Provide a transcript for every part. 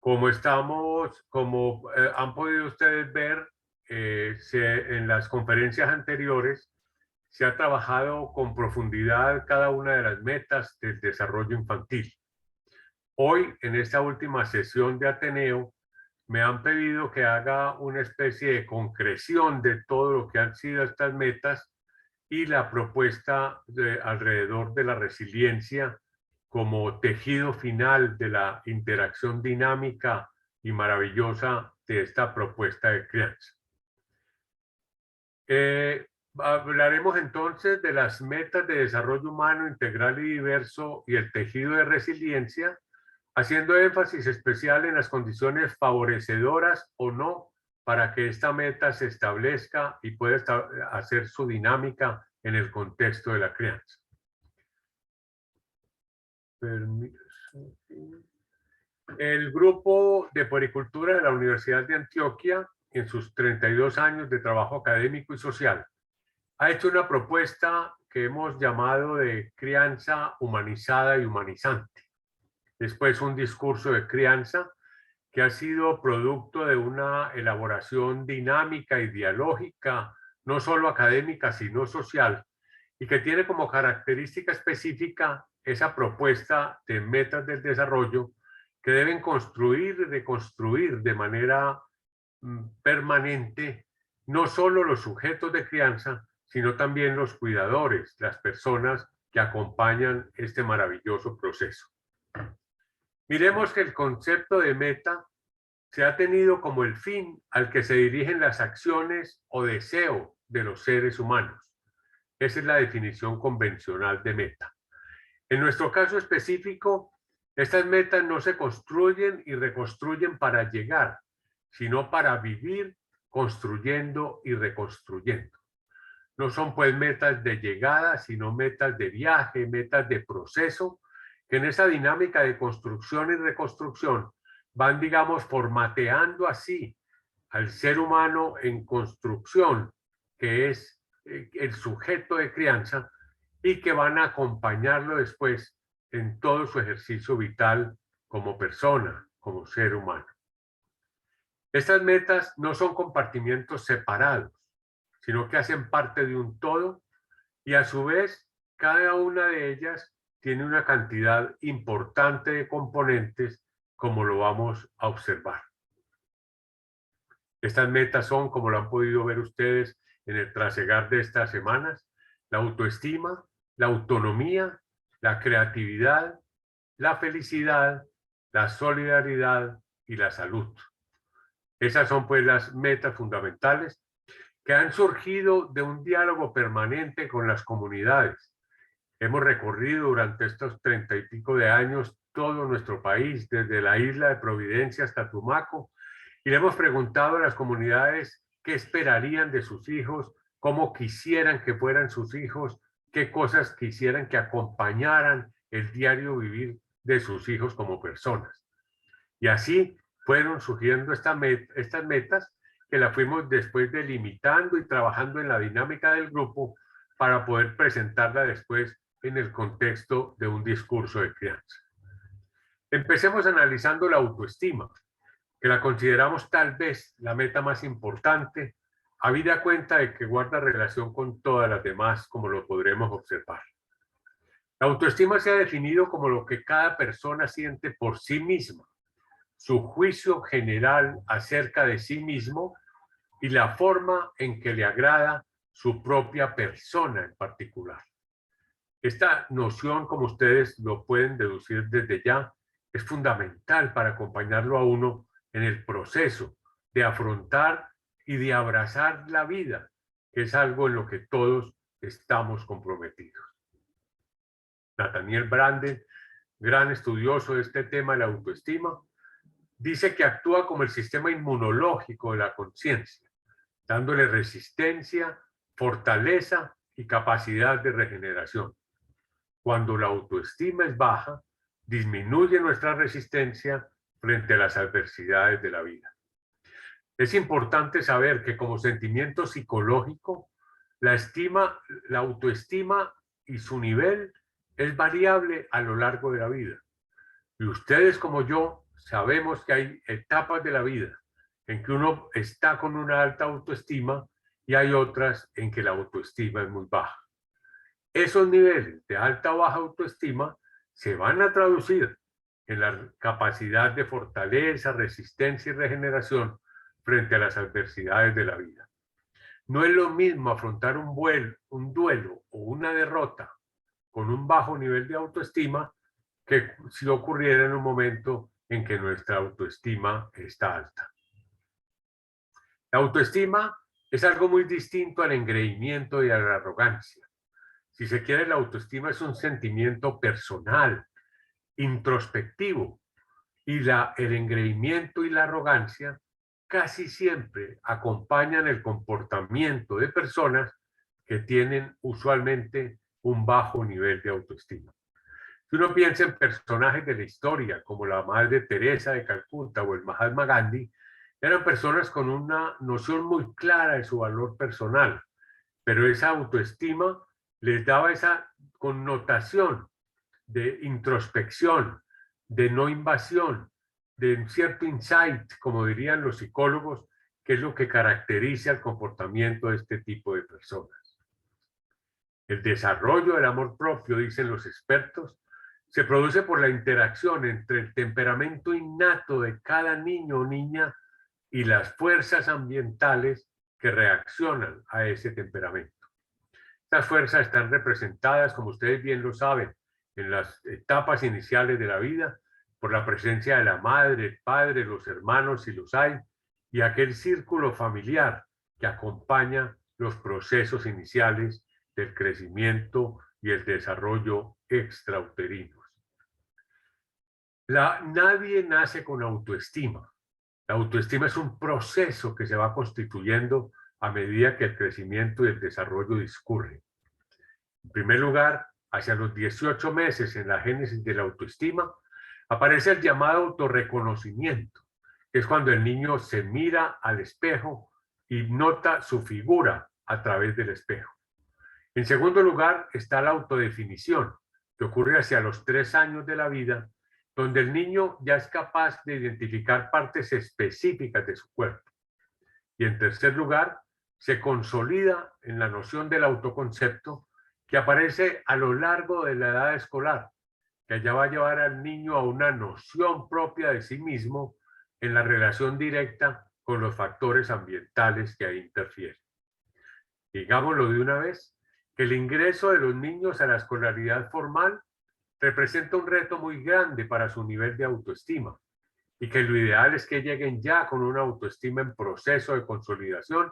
Como han podido ustedes ver, en las conferencias anteriores se ha trabajado con profundidad cada una de las metas del desarrollo infantil. Hoy, en esta última sesión de Ateneo, me han pedido que haga una especie de concreción de todo lo que han sido estas metas y la propuesta alrededor de la resiliencia como tejido final de la interacción dinámica y maravillosa de esta propuesta de crianza. Hablaremos entonces de las metas de desarrollo humano integral y diverso y el tejido de resiliencia, haciendo énfasis especial en las condiciones favorecedoras o no para que esta meta se establezca y pueda hacer su dinámica en el contexto de la crianza. El grupo de puericultura de la Universidad de Antioquia, en sus 32 años de trabajo académico y social, ha hecho una propuesta que hemos llamado de crianza humanizada y humanizante. Después un discurso de crianza que ha sido producto de una elaboración dinámica y dialógica, no solo académica, sino social, y que tiene como característica específica esa propuesta de metas del desarrollo que deben construir y reconstruir de manera permanente no solo los sujetos de crianza, sino también los cuidadores, las personas que acompañan este maravilloso proceso. Miremos que el concepto de meta se ha tenido como el fin al que se dirigen las acciones o deseo de los seres humanos. Esa es la definición convencional de meta. En nuestro caso específico, estas metas no se construyen y reconstruyen para llegar, sino para vivir construyendo y reconstruyendo. No son pues metas de llegada, sino metas de viaje, metas de proceso, que en esa dinámica de construcción y reconstrucción van, digamos, formateando así al ser humano en construcción, que es el sujeto de crianza, y que van a acompañarlo después en todo su ejercicio vital como persona, como ser humano. Estas metas no son compartimientos separados, sino que hacen parte de un todo y a su vez cada una de ellas tiene una cantidad importante de componentes, como lo vamos a observar. Estas metas son, como lo han podido ver ustedes en el trasegar de estas semanas, la autoestima, la autonomía, la creatividad, la felicidad, la solidaridad y la salud. Esas son pues las metas fundamentales que han surgido de un diálogo permanente con las comunidades. Hemos recorrido durante estos 30 y pico de años todo nuestro país, desde la isla de Providencia hasta Tumaco, y le hemos preguntado a las comunidades qué esperarían de sus hijos, cómo quisieran que fueran sus hijos, qué cosas quisieran que acompañaran el diario vivir de sus hijos como personas. Y así fueron surgiendo estas metas que las fuimos después delimitando y trabajando en la dinámica del grupo para poder presentarla después en el contexto de un discurso de crianza. Empecemos analizando la autoestima, que la consideramos tal vez la meta más importante, habida cuenta de que guarda relación con todas las demás, como lo podremos observar. La autoestima se ha definido como lo que cada persona siente por sí misma, su juicio general acerca de sí mismo y la forma en que le agrada su propia persona en particular. Esta noción, como ustedes lo pueden deducir desde ya, es fundamental para acompañarlo a uno en el proceso de afrontar y de abrazar la vida, que es algo en lo que todos estamos comprometidos. Nathaniel Branden, gran estudioso de este tema de la autoestima, dice que actúa como el sistema inmunológico de la conciencia, dándole resistencia, fortaleza y capacidad de regeneración. Cuando la autoestima es baja, disminuye nuestra resistencia frente a las adversidades de la vida. Es importante saber que como sentimiento psicológico, la autoestima y su nivel es variable a lo largo de la vida. Y ustedes como yo sabemos que hay etapas de la vida en que uno está con una alta autoestima y hay otras en que la autoestima es muy baja. Esos niveles de alta o baja autoestima se van a traducir en la capacidad de fortaleza, resistencia y regeneración frente a las adversidades de la vida. No es lo mismo afrontar un duelo o una derrota con un bajo nivel de autoestima que si ocurriera en un momento en que nuestra autoestima está alta. La autoestima es algo muy distinto al engreimiento y a la arrogancia. Si se quiere, la autoestima es un sentimiento personal, introspectivo, y el engreimiento y la arrogancia casi siempre acompañan el comportamiento de personas que tienen usualmente un bajo nivel de autoestima. Si uno piensa en personajes de la historia, como la Madre Teresa de Calcuta o el Mahatma Gandhi, eran personas con una noción muy clara de su valor personal, pero esa autoestima les daba esa connotación de introspección, de no invasión, de un cierto insight, como dirían los psicólogos, que es lo que caracteriza el comportamiento de este tipo de personas. El desarrollo del amor propio, dicen los expertos, se produce por la interacción entre el temperamento innato de cada niño o niña y las fuerzas ambientales que reaccionan a ese temperamento. Estas fuerzas están representadas, como ustedes bien lo saben, en las etapas iniciales de la vida, por la presencia de la madre, el padre, los hermanos si los hay, y aquel círculo familiar que acompaña los procesos iniciales del crecimiento y el desarrollo extrauterinos. Nadie nace con autoestima. La autoestima es un proceso que se va constituyendo a medida que el crecimiento y el desarrollo discurren. En primer lugar, hacia los 18 meses en la génesis de la autoestima, aparece el llamado autorreconocimiento, que es cuando el niño se mira al espejo y nota su figura a través del espejo. En segundo lugar, está la autodefinición, que ocurre hacia los 3 años de la vida, donde el niño ya es capaz de identificar partes específicas de su cuerpo. Y en tercer lugar, se consolida en la noción del autoconcepto que aparece a lo largo de la edad escolar, que allá va a llevar al niño a una noción propia de sí mismo en la relación directa con los factores ambientales que ahí interfieren. Digámoslo de una vez, que el ingreso de los niños a la escolaridad formal representa un reto muy grande para su nivel de autoestima y que lo ideal es que lleguen ya con una autoestima en proceso de consolidación,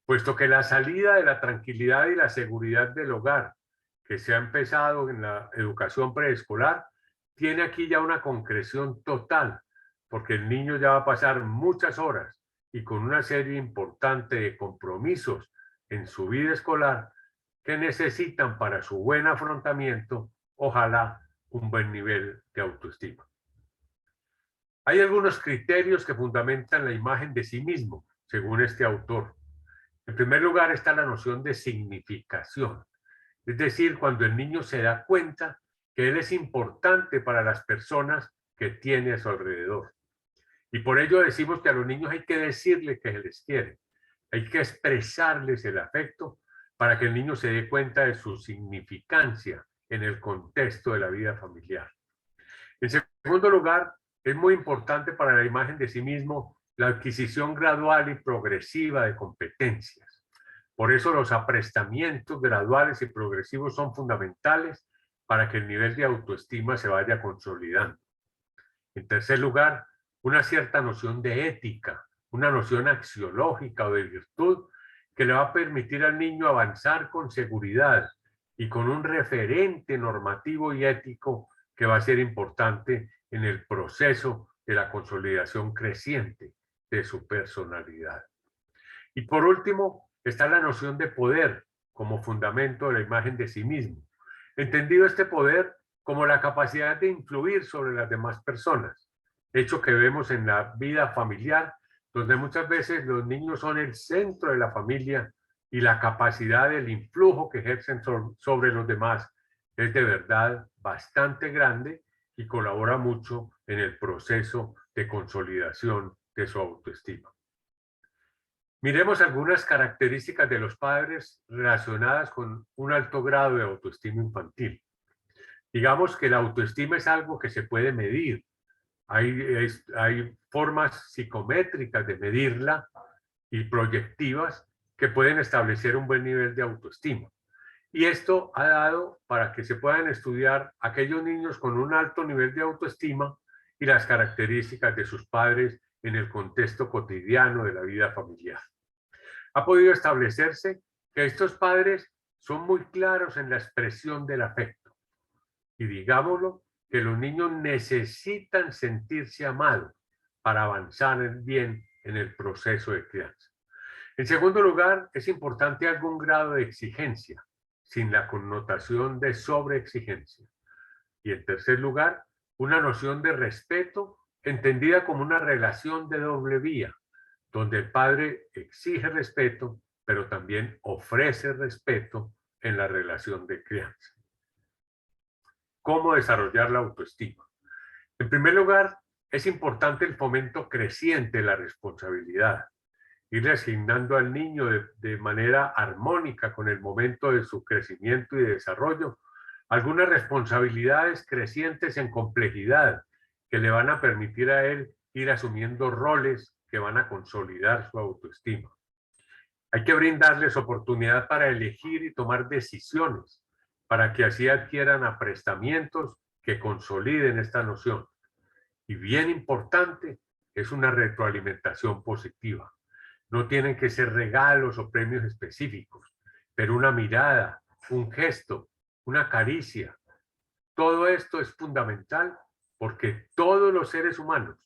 puesto que la salida de la tranquilidad y la seguridad del hogar que se ha empezado en la educación preescolar tiene aquí ya una concreción total, porque el niño ya va a pasar muchas horas y con una serie importante de compromisos en su vida escolar que necesitan para su buen afrontamiento, ojalá, un buen nivel de autoestima. Hay algunos criterios que fundamentan la imagen de sí mismo, según este autor. En primer lugar está la noción de significación, es decir, cuando el niño se da cuenta que él es importante para las personas que tiene a su alrededor. Y por ello decimos que a los niños hay que decirles que se les quiere, hay que expresarles el afecto para que el niño se dé cuenta de su significancia en el contexto de la vida familiar. En segundo lugar, es muy importante para la imagen de sí mismo la adquisición gradual y progresiva de competencias. Por eso los aprestamientos graduales y progresivos son fundamentales para que el nivel de autoestima se vaya consolidando. En tercer lugar, una cierta noción de ética, una noción axiológica o de virtud que le va a permitir al niño avanzar con seguridad y con un referente normativo y ético que va a ser importante en el proceso de la consolidación creciente de su personalidad. Y por último, está la noción de poder como fundamento de la imagen de sí mismo. Entendido este poder como la capacidad de influir sobre las demás personas, hecho que vemos en la vida familiar, donde muchas veces los niños son el centro de la familia y la capacidad del influjo que ejercen sobre los demás es de verdad bastante grande y colabora mucho en el proceso de consolidación de su autoestima. Miremos algunas características de los padres relacionadas con un alto grado de autoestima infantil. Digamos que la autoestima es algo que se puede medir. Hay formas psicométricas de medirla y proyectivas que pueden establecer un buen nivel de autoestima. Y esto ha dado para que se puedan estudiar aquellos niños con un alto nivel de autoestima y las características de sus padres en el contexto cotidiano de la vida familiar. Ha podido establecerse que estos padres son muy claros en la expresión del afecto. Y digámoslo, que los niños necesitan sentirse amados para avanzar bien en el proceso de crianza. En segundo lugar, es importante algún grado de exigencia, sin la connotación de sobreexigencia. Y en tercer lugar, una noción de respeto entendida como una relación de doble vía, donde el padre exige respeto, pero también ofrece respeto en la relación de crianza. ¿Cómo desarrollar la autoestima? En primer lugar, es importante el fomento creciente de la responsabilidad, irle asignando al niño de manera armónica con el momento de su crecimiento y de desarrollo algunas responsabilidades crecientes en complejidad que le van a permitir a él ir asumiendo roles que van a consolidar su autoestima. Hay que brindarles oportunidad para elegir y tomar decisiones, para que así adquieran aprestamientos que consoliden esta noción. Y bien importante, es una retroalimentación positiva. No tienen que ser regalos o premios específicos, pero una mirada, un gesto, una caricia. Todo esto es fundamental porque todos los seres humanos,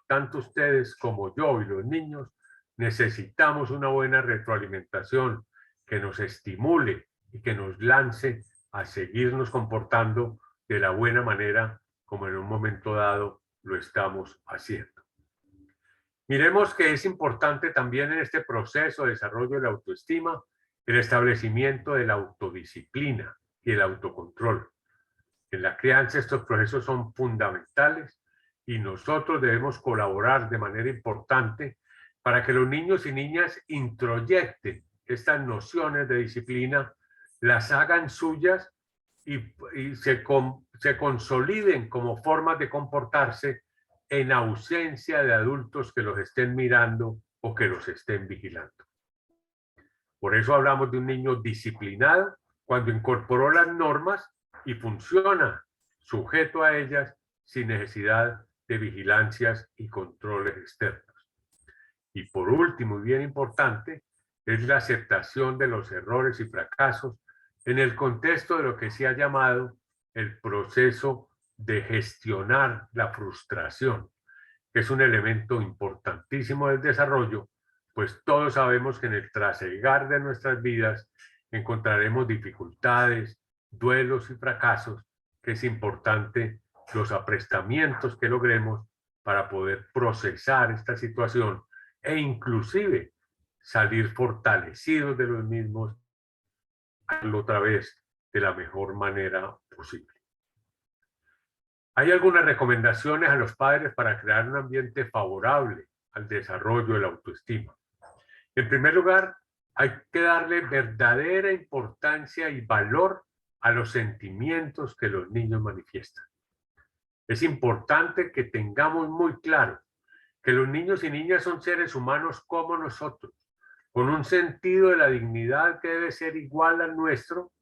tanto ustedes como yo y los niños, necesitamos una buena retroalimentación que nos estimule y que nos lance a seguirnos comportando de la buena manera como en un momento dado lo estamos haciendo. Miremos que es importante también en este proceso de desarrollo de la autoestima el establecimiento de la autodisciplina y el autocontrol. En la crianza estos procesos son fundamentales y nosotros debemos colaborar de manera importante para que los niños y niñas introyecten estas nociones de disciplina, las hagan suyas y se consoliden como formas de comportarse en ausencia de adultos que los estén mirando o que los estén vigilando. Por eso hablamos de un niño disciplinado cuando incorporó las normas y funciona sujeto a ellas sin necesidad de vigilancias y controles externos. Y por último, y bien importante, es la aceptación de los errores y fracasos en el contexto de lo que se ha llamado el proceso de gestionar la frustración, que es un elemento importantísimo del desarrollo, pues todos sabemos que en el trasegar de nuestras vidas encontraremos dificultades, duelos y fracasos, que es importante los aprestamientos que logremos para poder procesar esta situación e inclusive salir fortalecidos de los mismos otra vez de la mejor manera posible. Hay algunas recomendaciones a los padres para crear un ambiente favorable al desarrollo de la autoestima. En primer lugar, hay que darle verdadera importancia y valor a los sentimientos que los niños manifiestan. Es importante que tengamos muy claro que los niños y niñas son seres humanos como nosotros, con un sentido de la dignidad que debe ser igual al nuestro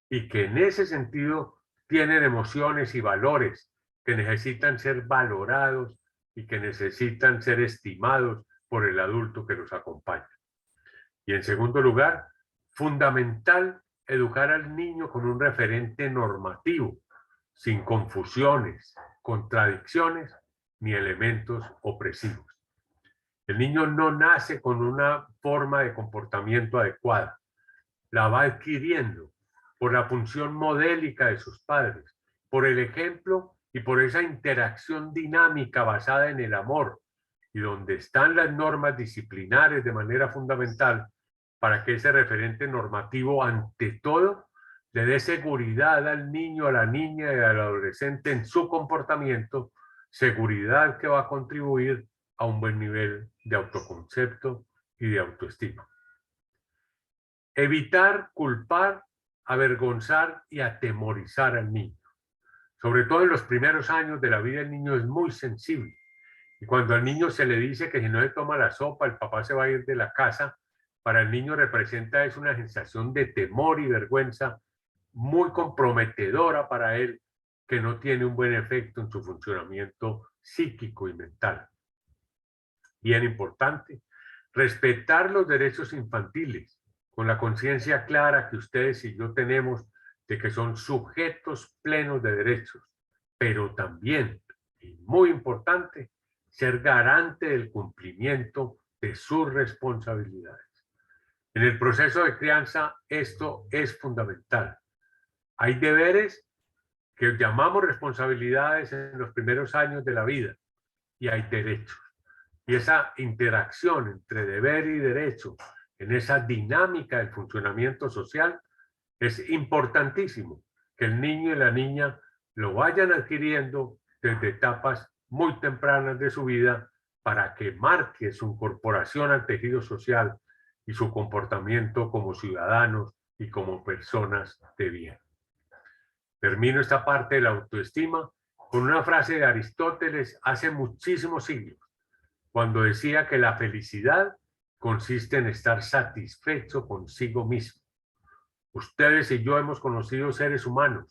y que en ese sentido tienen emociones y valores que necesitan ser valorados y que necesitan ser estimados por el adulto que los acompaña. Y en segundo lugar, fundamental educar al niño con un referente normativo, sin confusiones, contradicciones ni elementos opresivos. El niño no nace con una forma de comportamiento adecuada, la va adquiriendo por la función modélica de sus padres, por el ejemplo y por esa interacción dinámica basada en el amor, y donde están las normas disciplinares de manera fundamental para que ese referente normativo, ante todo, le dé seguridad al niño, a la niña y al adolescente en su comportamiento, seguridad que va a contribuir a un buen nivel de autoconcepto y de autoestima. Evitar culpar, avergonzar y atemorizar al niño. Sobre todo en los primeros años de la vida, el niño es muy sensible. Y cuando al niño se le dice que si no le toma la sopa, el papá se va a ir de la casa, para el niño representa es una sensación de temor y vergüenza muy comprometedora para él, que no tiene un buen efecto en su funcionamiento psíquico y mental. Bien importante, respetar los derechos infantiles, con la conciencia clara que ustedes y yo tenemos de que son sujetos plenos de derechos, pero también, y muy importante, ser garante del cumplimiento de sus responsabilidades. En el proceso de crianza esto es fundamental. Hay deberes que llamamos responsabilidades en los primeros años de la vida y hay derechos. Y esa interacción entre deber y derecho en esa dinámica del funcionamiento social es importantísimo que el niño y la niña lo vayan adquiriendo desde etapas muy tempranas de su vida para que marque su incorporación al tejido social y su comportamiento como ciudadanos y como personas de bien. Termino esta parte de la autoestima con una frase de Aristóteles hace muchísimos siglos, cuando decía que la felicidad consiste en estar satisfecho consigo mismo. Ustedes y yo hemos conocido seres humanos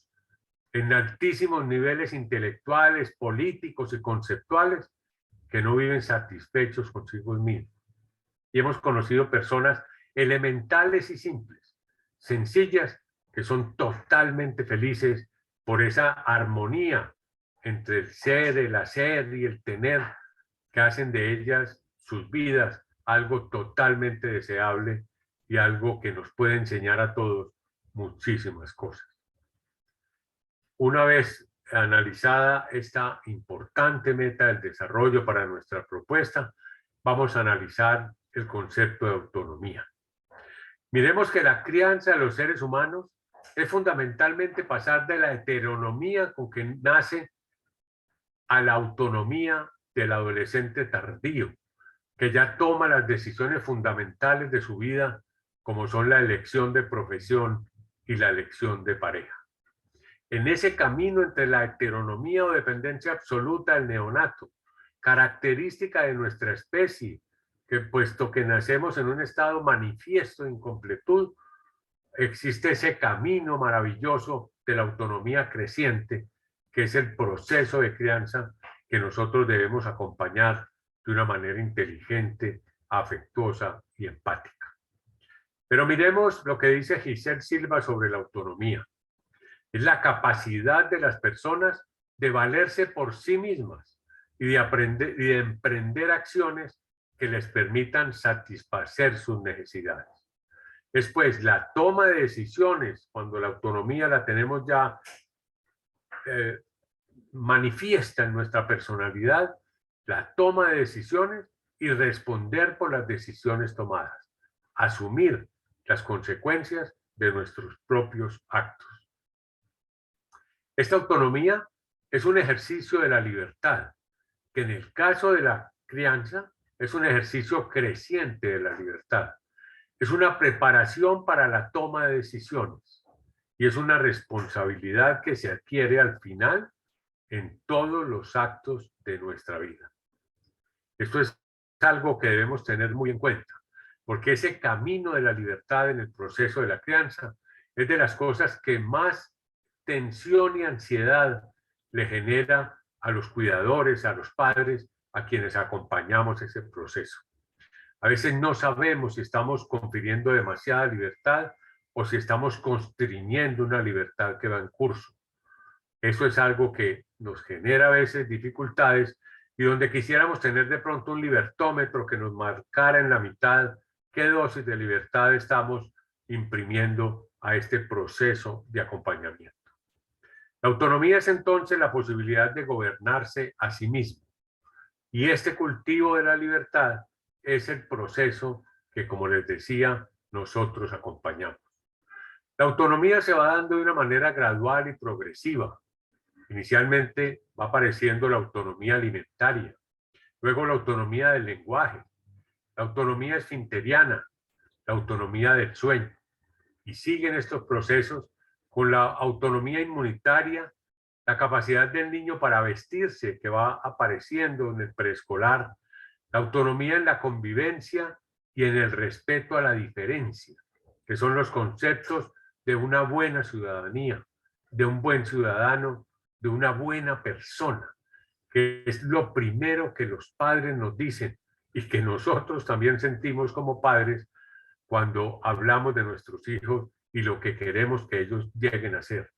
en altísimos niveles intelectuales, políticos y conceptuales que no viven satisfechos consigo mismos. Y hemos conocido personas elementales y simples, sencillas, que son totalmente felices por esa armonía entre el ser, el hacer y el tener, que hacen de ellas sus vidas algo totalmente deseable y algo que nos puede enseñar a todos muchísimas cosas. Una vez analizada esta importante meta del desarrollo para nuestra propuesta, vamos a analizar el concepto de autonomía. Miremos que la crianza de los seres humanos es fundamentalmente pasar de la heteronomía con que nace a la autonomía del adolescente tardío, que ya toma las decisiones fundamentales de su vida, como son la elección de profesión y la elección de pareja. En ese camino entre la heteronomía o dependencia absoluta del neonato, característica de nuestra especie, que puesto que nacemos en un estado manifiesto de incompletud, existe ese camino maravilloso de la autonomía creciente, que es el proceso de crianza que nosotros debemos acompañar de una manera inteligente, afectuosa y empática. Pero miremos lo que dice Giselle Silva sobre la autonomía. Es la capacidad de las personas de valerse por sí mismas y de aprender y de emprender acciones que les permitan satisfacer sus necesidades. Después, la toma de decisiones, cuando la autonomía la tenemos ya manifiesta en nuestra personalidad, la toma de decisiones y responder por las decisiones tomadas, asumir las consecuencias de nuestros propios actos. Esta autonomía es un ejercicio de la libertad, que en el caso de la crianza es un ejercicio creciente de la libertad. Es una preparación para la toma de decisiones y es una responsabilidad que se adquiere al final en todos los actos de nuestra vida. Esto es algo que debemos tener muy en cuenta, porque ese camino de la libertad en el proceso de la crianza es de las cosas que más tensión y ansiedad le genera a los cuidadores, a los padres, a quienes acompañamos ese proceso. A veces no sabemos si estamos confiriendo demasiada libertad o si estamos constriñendo una libertad que va en curso. Eso es algo que nos genera a veces dificultades y donde quisiéramos tener de pronto un libertómetro que nos marcara en la mitad qué dosis de libertad estamos imprimiendo a este proceso de acompañamiento. La autonomía es entonces la posibilidad de gobernarse a sí mismo. Y este cultivo de la libertad es el proceso que, como les decía, nosotros acompañamos. La autonomía se va dando de una manera gradual y progresiva. Inicialmente va apareciendo la autonomía alimentaria, luego la autonomía del lenguaje, la autonomía esfinteriana, la autonomía del sueño. Y siguen estos procesos con la autonomía inmunitaria, la capacidad del niño para vestirse que va apareciendo en el preescolar, la autonomía en la convivencia y en el respeto a la diferencia, que son los conceptos de una buena ciudadanía, de un buen ciudadano, de una buena persona, que es lo primero que los padres nos dicen y que nosotros también sentimos como padres cuando hablamos de nuestros hijos y lo que queremos que ellos lleguen a ser.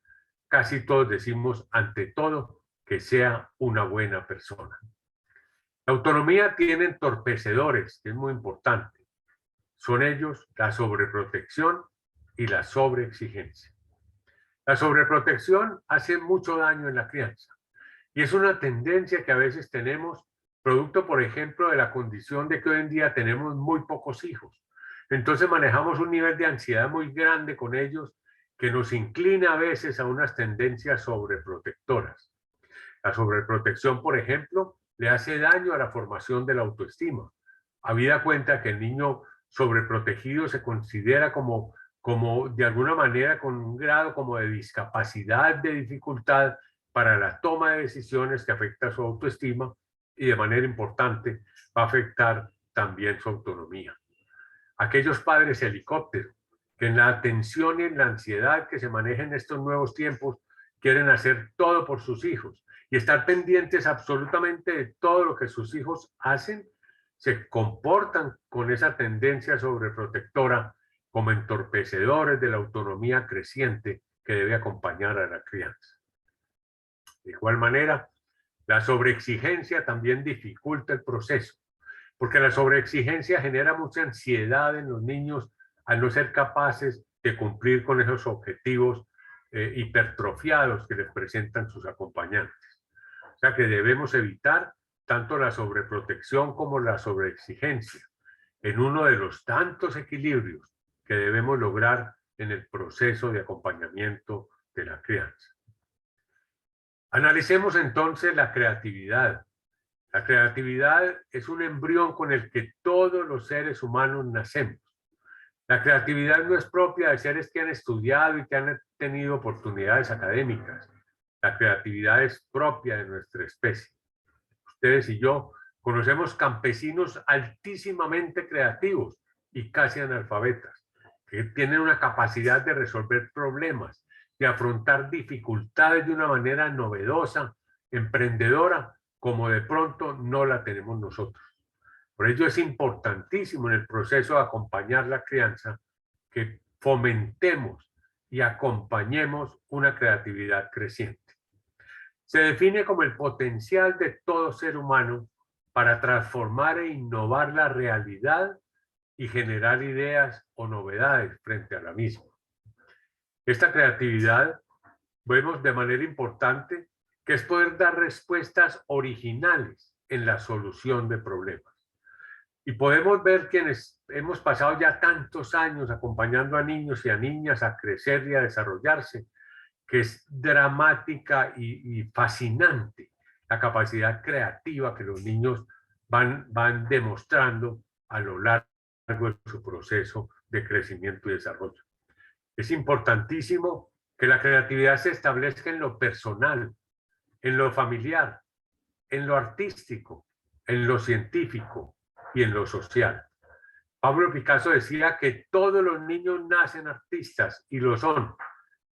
Casi todos decimos, ante todo, que sea una buena persona. La autonomía tiene entorpecedores, que es muy importante. Son ellos la sobreprotección y la sobreexigencia. La sobreprotección hace mucho daño en la crianza y es una tendencia que a veces tenemos, producto, por ejemplo, de la condición de que hoy en día tenemos muy pocos hijos. Entonces manejamos un nivel de ansiedad muy grande con ellos que nos inclina a veces a unas tendencias sobreprotectoras. La sobreprotección, por ejemplo, le hace daño a la formación de la autoestima. Habida cuenta que el niño sobreprotegido se considera como de alguna manera con un grado como de discapacidad, de dificultad para la toma de decisiones que afecta a su autoestima y de manera importante va a afectar también su autonomía. Aquellos padres helicóptero que en la atención y en la ansiedad que se maneja en estos nuevos tiempos quieren hacer todo por sus hijos y estar pendientes absolutamente de todo lo que sus hijos hacen, se comportan con esa tendencia sobreprotectora como entorpecedores de la autonomía creciente que debe acompañar a la crianza. De igual manera, la sobreexigencia también dificulta el proceso, porque la sobreexigencia genera mucha ansiedad en los niños al no ser capaces de cumplir con esos objetivos hipertrofiados que les presentan sus acompañantes. O sea que debemos evitar tanto la sobreprotección como la sobreexigencia en uno de los tantos equilibrios que debemos lograr en el proceso de acompañamiento de la crianza. Analicemos entonces la creatividad. La creatividad es un embrión con el que todos los seres humanos nacemos. La creatividad no es propia de seres que han estudiado y que han tenido oportunidades académicas. La creatividad es propia de nuestra especie. Ustedes y yo conocemos campesinos altísimamente creativos y casi analfabetas, que tienen una capacidad de resolver problemas, de afrontar dificultades de una manera novedosa, emprendedora, como de pronto no la tenemos nosotros. Por ello es importantísimo en el proceso de acompañar la crianza que fomentemos y acompañemos una creatividad creciente. Se define como el potencial de todo ser humano para transformar e innovar la realidad y generar ideas o novedades frente a la misma. Esta creatividad, vemos de manera importante que es poder dar respuestas originales en la solución de problemas. Y podemos ver quienes hemos pasado ya tantos años acompañando a niños y a niñas a crecer y a desarrollarse, que es dramática y fascinante la capacidad creativa que los niños van demostrando a lo largo de su proceso de crecimiento y desarrollo. Es importantísimo que la creatividad se establezca en lo personal, en lo familiar, en lo artístico, en lo científico y en lo social. Pablo Picasso decía que todos los niños nacen artistas y lo son,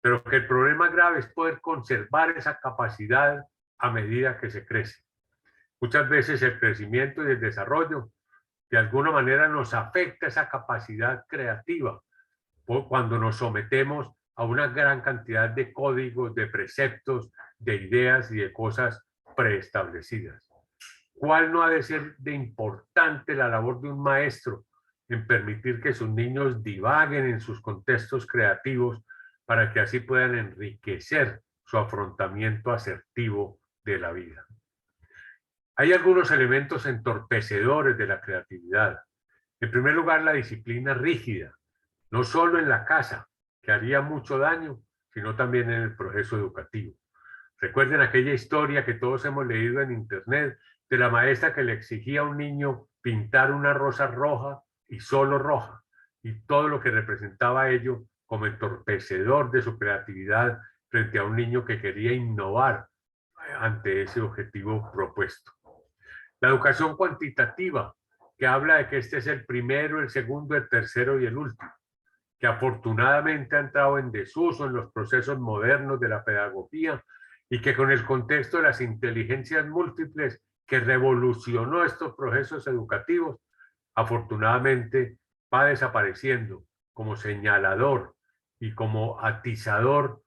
pero que el problema grave es poder conservar esa capacidad a medida que se crece. Muchas veces el crecimiento y el desarrollo de alguna manera nos afecta esa capacidad creativa cuando nos sometemos a una gran cantidad de códigos, de preceptos, de ideas y de cosas preestablecidas. ¿Cuál no ha de ser de importante la labor de un maestro en permitir que sus niños divaguen en sus contextos creativos para que así puedan enriquecer su afrontamiento asertivo de la vida? Hay algunos elementos entorpecedores de la creatividad. En primer lugar, la disciplina rígida, no solo en la casa, que haría mucho daño, sino también en el proceso educativo. Recuerden aquella historia que todos hemos leído en internet de la maestra que le exigía a un niño pintar una rosa roja y solo roja, y todo lo que representaba ello como entorpecedor de su creatividad frente a un niño que quería innovar ante ese objetivo propuesto. La educación cuantitativa, que habla de que este es el primero, el segundo, el tercero y el último, que afortunadamente ha entrado en desuso en los procesos modernos de la pedagogía y que con el contexto de las inteligencias múltiples que revolucionó estos procesos educativos, afortunadamente va desapareciendo como señalador y como atizador,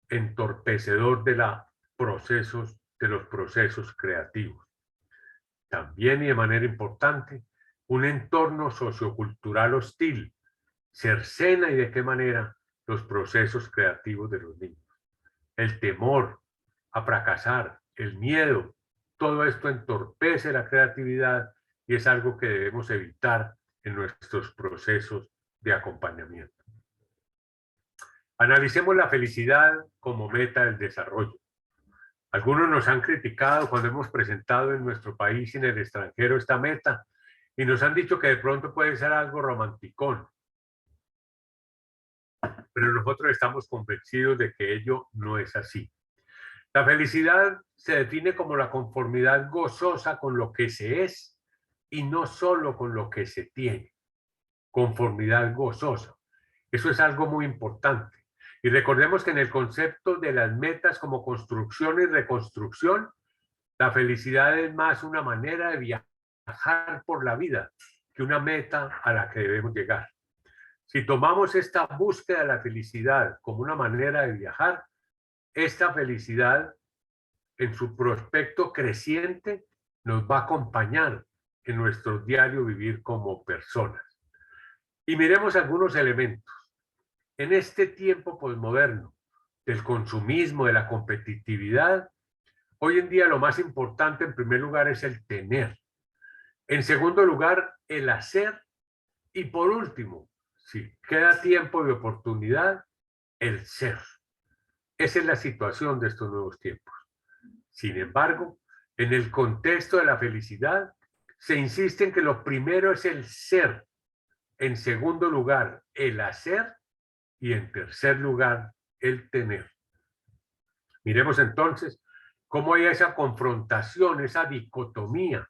entorpecedor de los procesos creativos. También y de manera importante, un entorno sociocultural hostil cercena y de qué manera los procesos creativos de los niños. El temor a fracasar, el miedo, todo esto entorpece la creatividad y es algo que debemos evitar en nuestros procesos de acompañamiento. Analicemos la felicidad como meta del desarrollo. Algunos nos han criticado cuando hemos presentado en nuestro país y en el extranjero esta meta y nos han dicho que de pronto puede ser algo romanticón, pero nosotros estamos convencidos de que ello no es así. La felicidad se define como la conformidad gozosa con lo que se es y no solo con lo que se tiene. Conformidad gozosa. Eso es algo muy importante. Y recordemos que en el concepto de las metas como construcción y reconstrucción, la felicidad es más una manera de viajar por la vida que una meta a la que debemos llegar. Si tomamos esta búsqueda de la felicidad como una manera de viajar, esta felicidad en su prospecto creciente nos va a acompañar en nuestro diario vivir como personas. Y miremos algunos elementos. En este tiempo posmoderno del consumismo, de la competitividad, hoy en día lo más importante en primer lugar es el tener. En segundo lugar, el hacer. Y por último, si queda tiempo y oportunidad, el ser. Esa es la situación de estos nuevos tiempos. Sin embargo, en el contexto de la felicidad, se insiste en que lo primero es el ser, en segundo lugar, el hacer y en tercer lugar, el tener. Miremos entonces cómo hay esa confrontación, esa dicotomía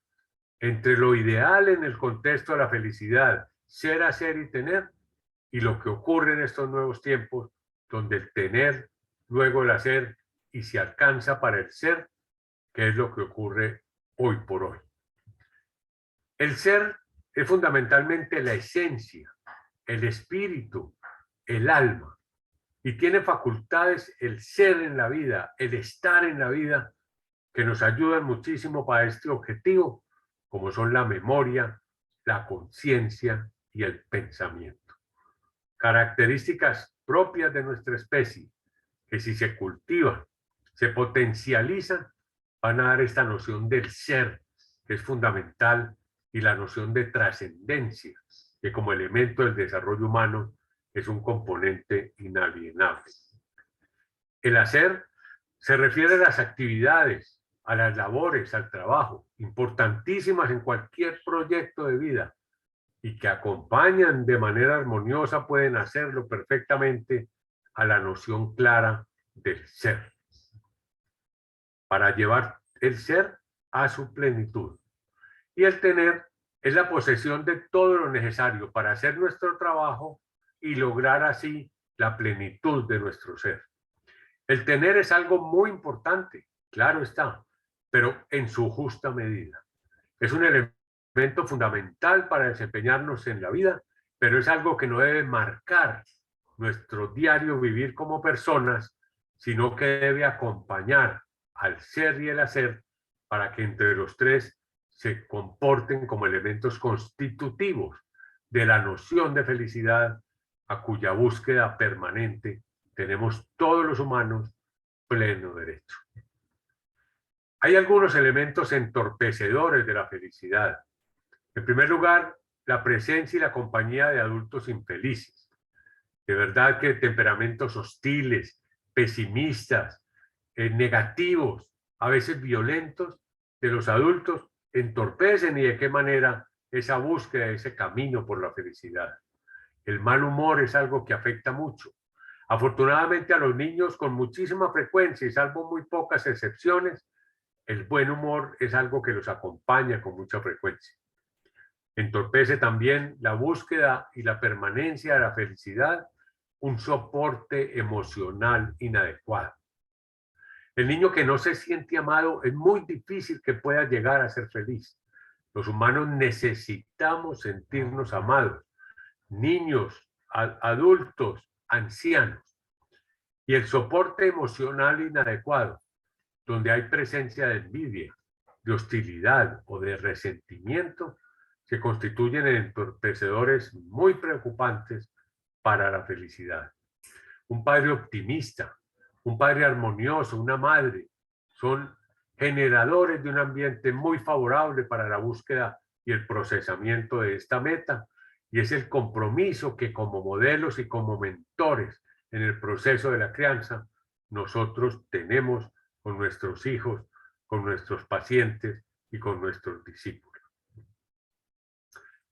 entre lo ideal en el contexto de la felicidad, ser, hacer y tener, y lo que ocurre en estos nuevos tiempos, donde el tener, luego el hacer y se alcanza para el ser, que es lo que ocurre hoy por hoy. El ser es fundamentalmente la esencia, el espíritu, el alma, y tiene facultades el ser en la vida, el estar en la vida, que nos ayudan muchísimo para este objetivo, como son la memoria, la conciencia y el pensamiento. Características propias de nuestra especie, que si se cultivan, se potencializan, van a dar esta noción del ser, que es fundamental, y la noción de trascendencia, que como elemento del desarrollo humano es un componente inalienable. El hacer se refiere a las actividades, a las labores, al trabajo, importantísimas en cualquier proyecto de vida y que acompañan de manera armoniosa, pueden hacerlo perfectamente a la noción clara del ser, para llevar el ser a su plenitud. Y el tener es la posesión de todo lo necesario para hacer nuestro trabajo y lograr así la plenitud de nuestro ser. El tener es algo muy importante, claro está, pero en su justa medida. Es un elemento fundamental para desempeñarnos en la vida, pero es algo que no debe marcar nuestro diario vivir como personas, sino que debe acompañar al ser y el hacer para que entre los tres se comporten como elementos constitutivos de la noción de felicidad a cuya búsqueda permanente tenemos todos los humanos pleno derecho. Hay algunos elementos entorpecedores de la felicidad. En primer lugar, la presencia y la compañía de adultos infelices. De verdad que temperamentos hostiles, pesimistas, negativos, a veces violentos de los adultos entorpecen y de qué manera esa búsqueda, ese camino por la felicidad. El mal humor es algo que afecta mucho. Afortunadamente a los niños con muchísima frecuencia y salvo muy pocas excepciones, el buen humor es algo que los acompaña con mucha frecuencia. Entorpece también la búsqueda y la permanencia de la felicidad, un soporte emocional inadecuado. El niño que no se siente amado es muy difícil que pueda llegar a ser feliz. Los humanos necesitamos sentirnos amados, niños, adultos, ancianos. Y el soporte emocional inadecuado, donde hay presencia de envidia, de hostilidad o de resentimiento, se constituyen en entorpecedores muy preocupantes para la felicidad. Un padre optimista, un padre armonioso, una madre, son generadores de un ambiente muy favorable para la búsqueda y el procesamiento de esta meta, y es el compromiso que como modelos y como mentores en el proceso de la crianza nosotros tenemos con nuestros hijos, con nuestros pacientes y con nuestros discípulos.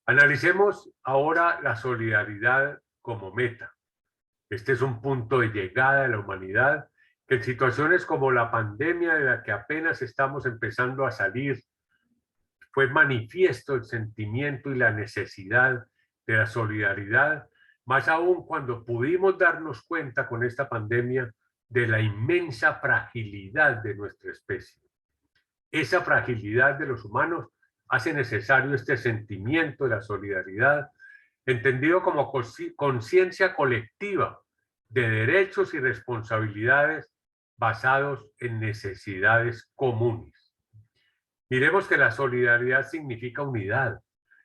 Analicemos ahora la solidaridad como meta. Este es un punto de llegada de la humanidad que en situaciones como la pandemia de la que apenas estamos empezando a salir, fue manifiesto el sentimiento y la necesidad de la solidaridad, más aún cuando pudimos darnos cuenta con esta pandemia de la inmensa fragilidad de nuestra especie. Esa fragilidad de los humanos hace necesario este sentimiento de la solidaridad, entendido como conciencia colectiva de derechos y responsabilidades basados en necesidades comunes. Miremos que la solidaridad significa unidad,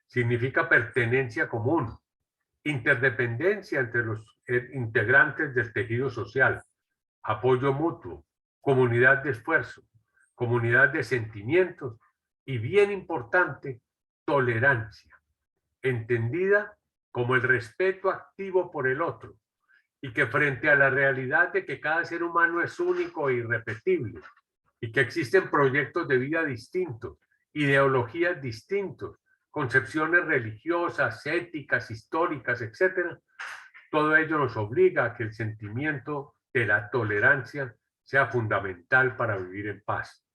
significa pertenencia común, interdependencia entre los integrantes del tejido social, apoyo mutuo, comunidad de esfuerzo, comunidad de sentimientos y, bien importante, tolerancia, entendida como el respeto activo por el otro y que frente a la realidad de que cada ser humano es único e irrepetible y que existen proyectos de vida distintos, ideologías distintos, concepciones religiosas, éticas, históricas, etcétera, todo ello nos obliga a que el sentimiento de la tolerancia sea fundamental para vivir en paz.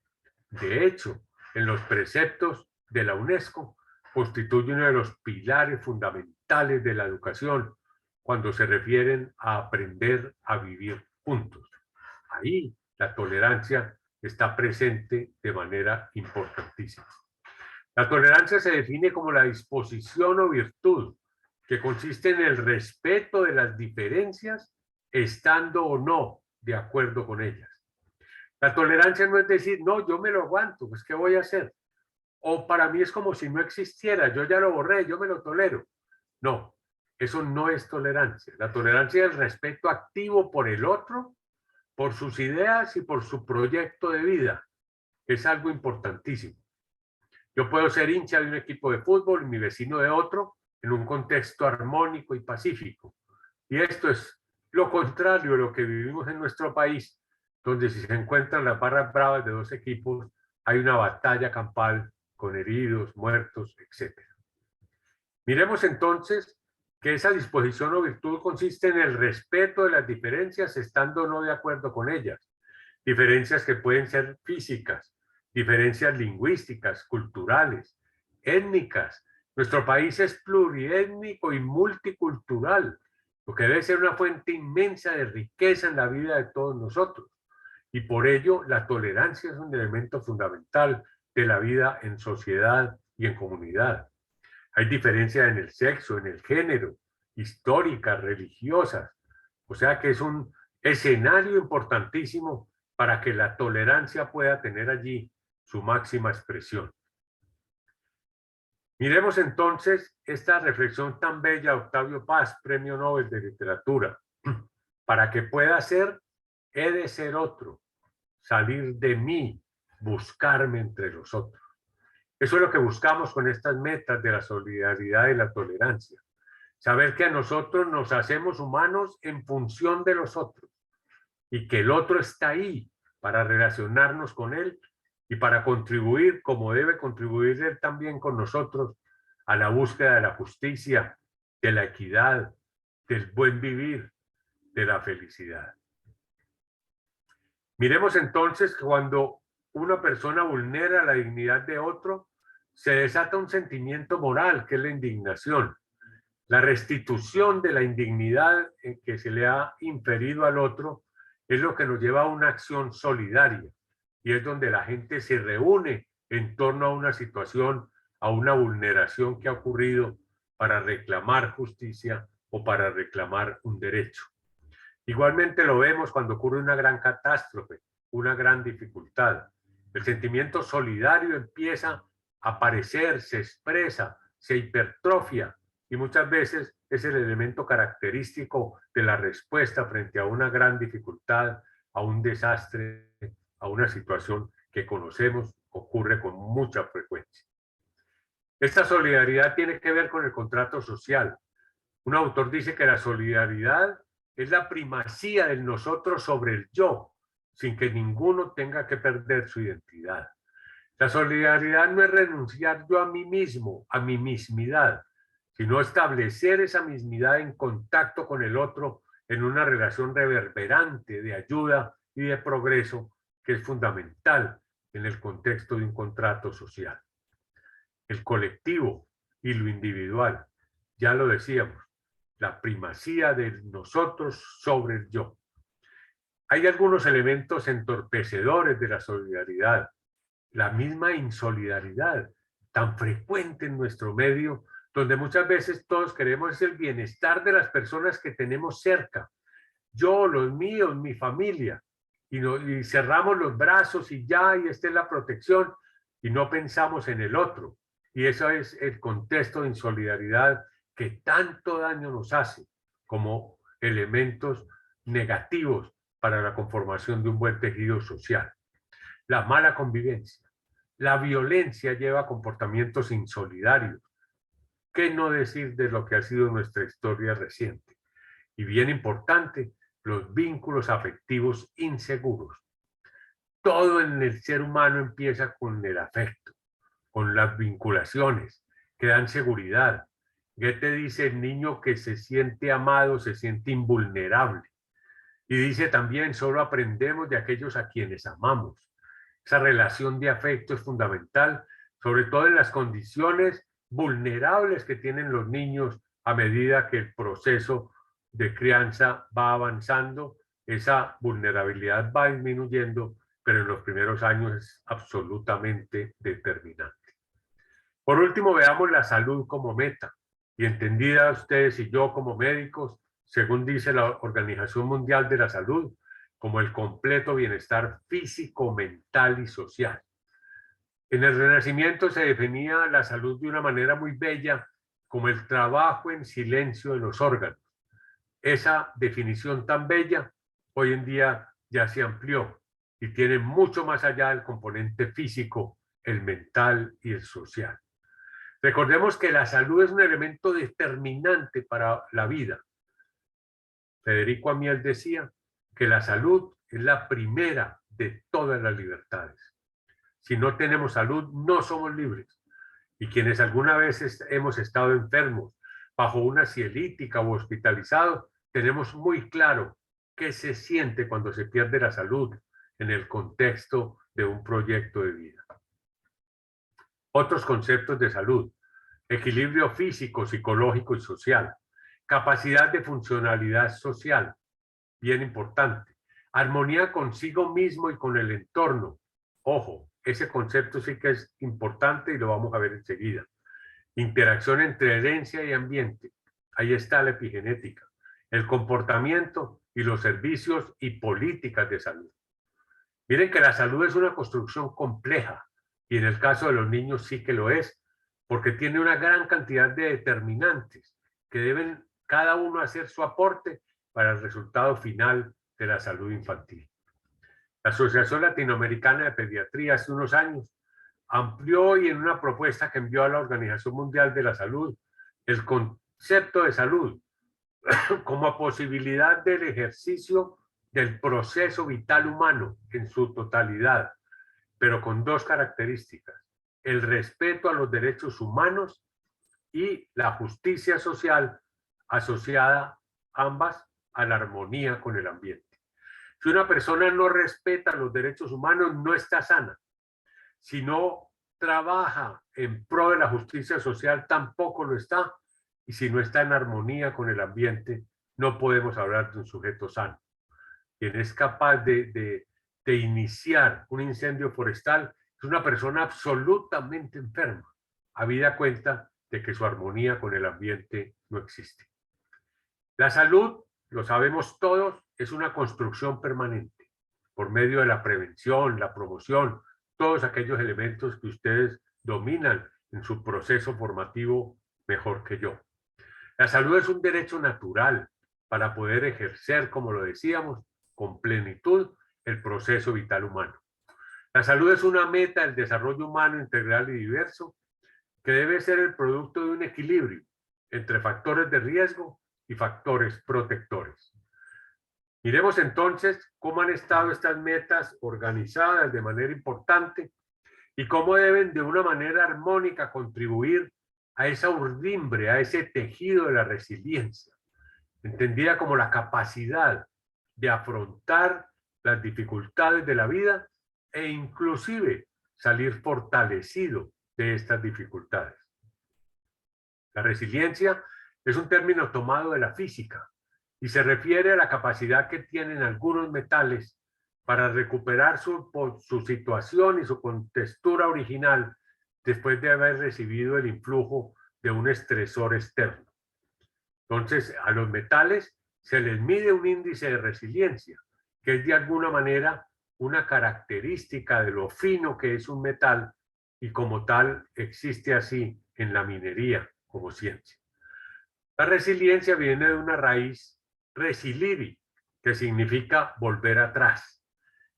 De hecho, en los preceptos de la UNESCO constituye uno de los pilares fundamentales de la educación cuando se refieren a aprender a vivir juntos. Ahí la tolerancia está presente de manera importantísima. La tolerancia se define como la disposición o virtud que consiste en el respeto de las diferencias, estando o no de acuerdo con ellas. La tolerancia no es decir, no, yo me lo aguanto, pues ¿qué voy a hacer? O para mí es como si no existiera, yo ya lo borré, yo me lo tolero. No, eso no es tolerancia. La tolerancia es el respeto activo por el otro, por sus ideas y por su proyecto de vida. Es algo importantísimo. Yo puedo ser hincha de un equipo de fútbol y mi vecino de otro en un contexto armónico y pacífico. Y esto es lo contrario de lo que vivimos en nuestro país, donde si se encuentran las barras bravas de dos equipos, hay una batalla campal con heridos, muertos, etc. Miremos entonces que esa disposición o virtud consiste en el respeto de las diferencias, estando o no de acuerdo con ellas. Diferencias que pueden ser físicas, diferencias lingüísticas, culturales, étnicas. Nuestro país es pluriétnico y multicultural, lo que debe ser una fuente inmensa de riqueza en la vida de todos nosotros. Y por ello, la tolerancia es un elemento fundamental de la vida en sociedad y en comunidad. Hay diferencias en el sexo, en el género, históricas, religiosas. O sea que es un escenario importantísimo para que la tolerancia pueda tener allí su máxima expresión. Miremos entonces esta reflexión tan bella de Octavio Paz, Premio Nobel de Literatura. Para que pueda ser, he de ser otro, salir de mí, buscarme entre los otros. Eso es lo que buscamos con estas metas de la solidaridad y la tolerancia. Saber que a nosotros nos hacemos humanos en función de los otros y que el otro está ahí para relacionarnos con él y para contribuir, como debe contribuir él también con nosotros, a la búsqueda de la justicia, de la equidad, del buen vivir, de la felicidad. Miremos entonces que cuando una persona vulnera la dignidad de otro, se desata un sentimiento moral, que es la indignación. La restitución de la indignidad que se le ha inferido al otro es lo que nos lleva a una acción solidaria y es donde la gente se reúne en torno a una situación, a una vulneración que ha ocurrido para reclamar justicia o para reclamar un derecho. Igualmente lo vemos cuando ocurre una gran catástrofe, una gran dificultad. El sentimiento solidario empieza a aparecer, se expresa, se hipertrofia y muchas veces es el elemento característico de la respuesta frente a una gran dificultad, a un desastre, a una situación que conocemos ocurre con mucha frecuencia. Esta solidaridad tiene que ver con el contrato social. Un autor dice que la solidaridad es la primacía del nosotros sobre el yo, sin que ninguno tenga que perder su identidad. La solidaridad no es renunciar yo a mí mismo, a mi mismidad, sino establecer esa mismidad en contacto con el otro en una relación reverberante de ayuda y de progreso que es fundamental en el contexto de un contrato social. El colectivo y lo individual, ya lo decíamos, la primacía de nosotros sobre el yo. Hay algunos elementos entorpecedores de la solidaridad, la misma insolidaridad tan frecuente en nuestro medio, donde muchas veces todos queremos el bienestar de las personas que tenemos cerca, yo, los míos, mi familia, y cerramos los brazos y ya, y esta es la protección, y no pensamos en el otro. Y eso es el contexto de insolidaridad que tanto daño nos hace como elementos negativos para la conformación de un buen tejido social. La mala convivencia, la violencia lleva a comportamientos insolidarios. ¿Qué no decir de lo que ha sido nuestra historia reciente? Y bien importante, los vínculos afectivos inseguros. Todo en el ser humano empieza con el afecto, con las vinculaciones que dan seguridad. Goethe dice, el niño que se siente amado se siente invulnerable. Y dice también, solo aprendemos de aquellos a quienes amamos. Esa relación de afecto es fundamental, sobre todo en las condiciones vulnerables que tienen los niños a medida que el proceso de crianza va avanzando. Esa vulnerabilidad va disminuyendo, pero en los primeros años es absolutamente determinante. Por último, veamos la salud como meta. Y entendida ustedes y yo como médicos, según dice la Organización Mundial de la Salud, como el completo bienestar físico, mental y social. En el Renacimiento se definía la salud de una manera muy bella como el trabajo en silencio de los órganos. Esa definición tan bella hoy en día ya se amplió y tiene mucho más allá del componente físico, el mental y el social. Recordemos que la salud es un elemento determinante para la vida. Federico Amiel decía que la salud es la primera de todas las libertades. Si no tenemos salud, no somos libres. Y quienes alguna vez hemos estado enfermos, bajo una cielítica o hospitalizados, tenemos muy claro qué se siente cuando se pierde la salud en el contexto de un proyecto de vida. Otros conceptos de salud: equilibrio físico, psicológico y social, capacidad de funcionalidad social, bien importante, armonía consigo mismo y con el entorno. Ojo, ese concepto sí que es importante y lo vamos a ver enseguida. Interacción entre herencia y ambiente, ahí está la epigenética, el comportamiento y los servicios y políticas de salud. Miren que la salud es una construcción compleja y en el caso de los niños sí que lo es, porque tiene una gran cantidad de determinantes que deben cada uno hacer su aporte para el resultado final de la salud infantil. La Asociación Latinoamericana de Pediatría hace unos años amplió y en una propuesta que envió a la Organización Mundial de la Salud el concepto de salud como posibilidad del ejercicio del proceso vital humano en su totalidad, pero con dos características: el respeto a los derechos humanos y la justicia social asociada ambas a la armonía con el ambiente. Si una persona no respeta los derechos humanos, no está sana. Si no trabaja en pro de la justicia social, tampoco lo está. Y si no está en armonía con el ambiente, no podemos hablar de un sujeto sano. Quien es capaz de iniciar un incendio forestal es una persona absolutamente enferma, habida cuenta de que su armonía con el ambiente no existe. La salud, lo sabemos todos, es una construcción permanente por medio de la prevención, la promoción, todos aquellos elementos que ustedes dominan en su proceso formativo mejor que yo. La salud es un derecho natural para poder ejercer, como lo decíamos, con plenitud el proceso vital humano. La salud es una meta del desarrollo humano integral y diverso que debe ser el producto de un equilibrio entre factores de riesgo y factores protectores. Miremos entonces cómo han estado estas metas organizadas de manera importante y cómo deben de una manera armónica contribuir a esa urdimbre, a ese tejido de la resiliencia, entendida como la capacidad de afrontar las dificultades de la vida e inclusive salir fortalecido de estas dificultades. La resiliencia es un término tomado de la física y se refiere a la capacidad que tienen algunos metales para recuperar su situación y su contextura original después de haber recibido el influjo de un estresor externo. Entonces, a los metales se les mide un índice de resiliencia, que es de alguna manera una característica de lo fino que es un metal y como tal existe así en la minería como ciencia. La resiliencia viene de una raíz resiliri, que significa volver atrás.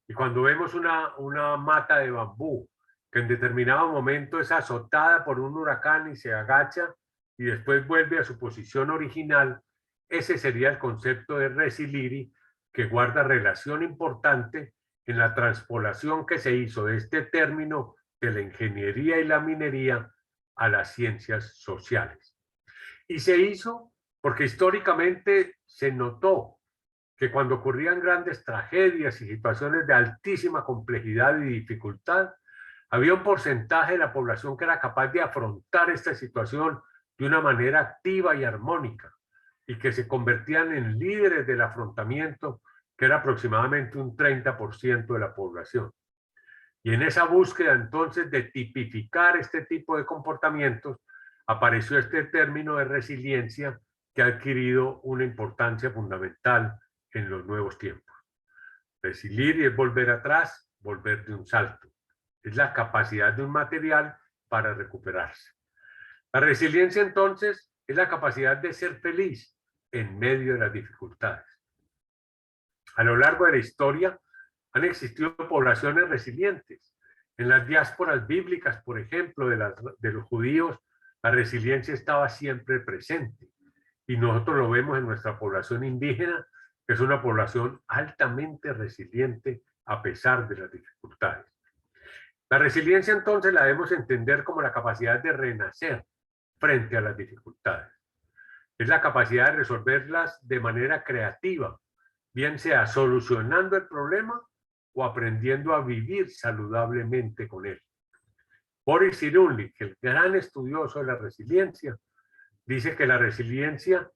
Y cuando vemos una mata de bambú que en determinado momento es azotada por un huracán y se agacha y después vuelve a su posición original, ese sería el concepto de resiliri, que guarda relación importante en la transpolación que se hizo de este término de la ingeniería y la minería a las ciencias sociales. Y se hizo porque históricamente se notó que cuando ocurrían grandes tragedias y situaciones de altísima complejidad y dificultad, había un porcentaje de la población que era capaz de afrontar esta situación de una manera activa y armónica y que se convertían en líderes del afrontamiento, que era aproximadamente un 30% de la población. Y en esa búsqueda entonces de tipificar este tipo de comportamientos, apareció este término de resiliencia que ha adquirido una importancia fundamental en los nuevos tiempos. Resilir es volver atrás, volver de un salto. Es la capacidad de un material para recuperarse. La resiliencia entonces es la capacidad de ser feliz en medio de las dificultades. A lo largo de la historia han existido poblaciones resilientes. En las diásporas bíblicas, por ejemplo, de los judíos, la resiliencia estaba siempre presente. Y nosotros lo vemos en nuestra población indígena, que es una población altamente resiliente a pesar de las dificultades. La resiliencia entonces la debemos entender como la capacidad de renacer frente a las dificultades. Es la capacidad de resolverlas de manera creativa, bien sea solucionando el problema o aprendiendo a vivir saludablemente con él. Boris Cyrulnik, el gran estudioso de la resiliencia, dice que la resiliencia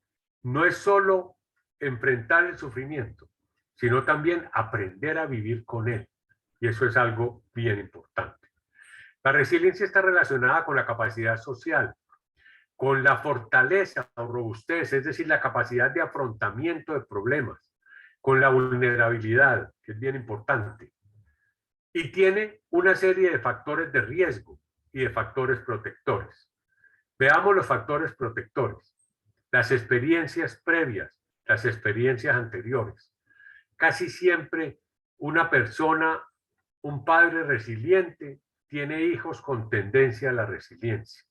no es solo enfrentar el sufrimiento, sino también aprender a vivir con él. Y eso es algo bien importante. La resiliencia está relacionada con la capacidad social, con la fortaleza o robustez, es decir, la capacidad de afrontamiento de problemas, con la vulnerabilidad, que es bien importante. Y tiene una serie de factores de riesgo y de factores protectores. Veamos los factores protectores. Las experiencias previas, las experiencias anteriores. Casi siempre una persona, un padre resiliente, tiene hijos con tendencia a la resiliencia.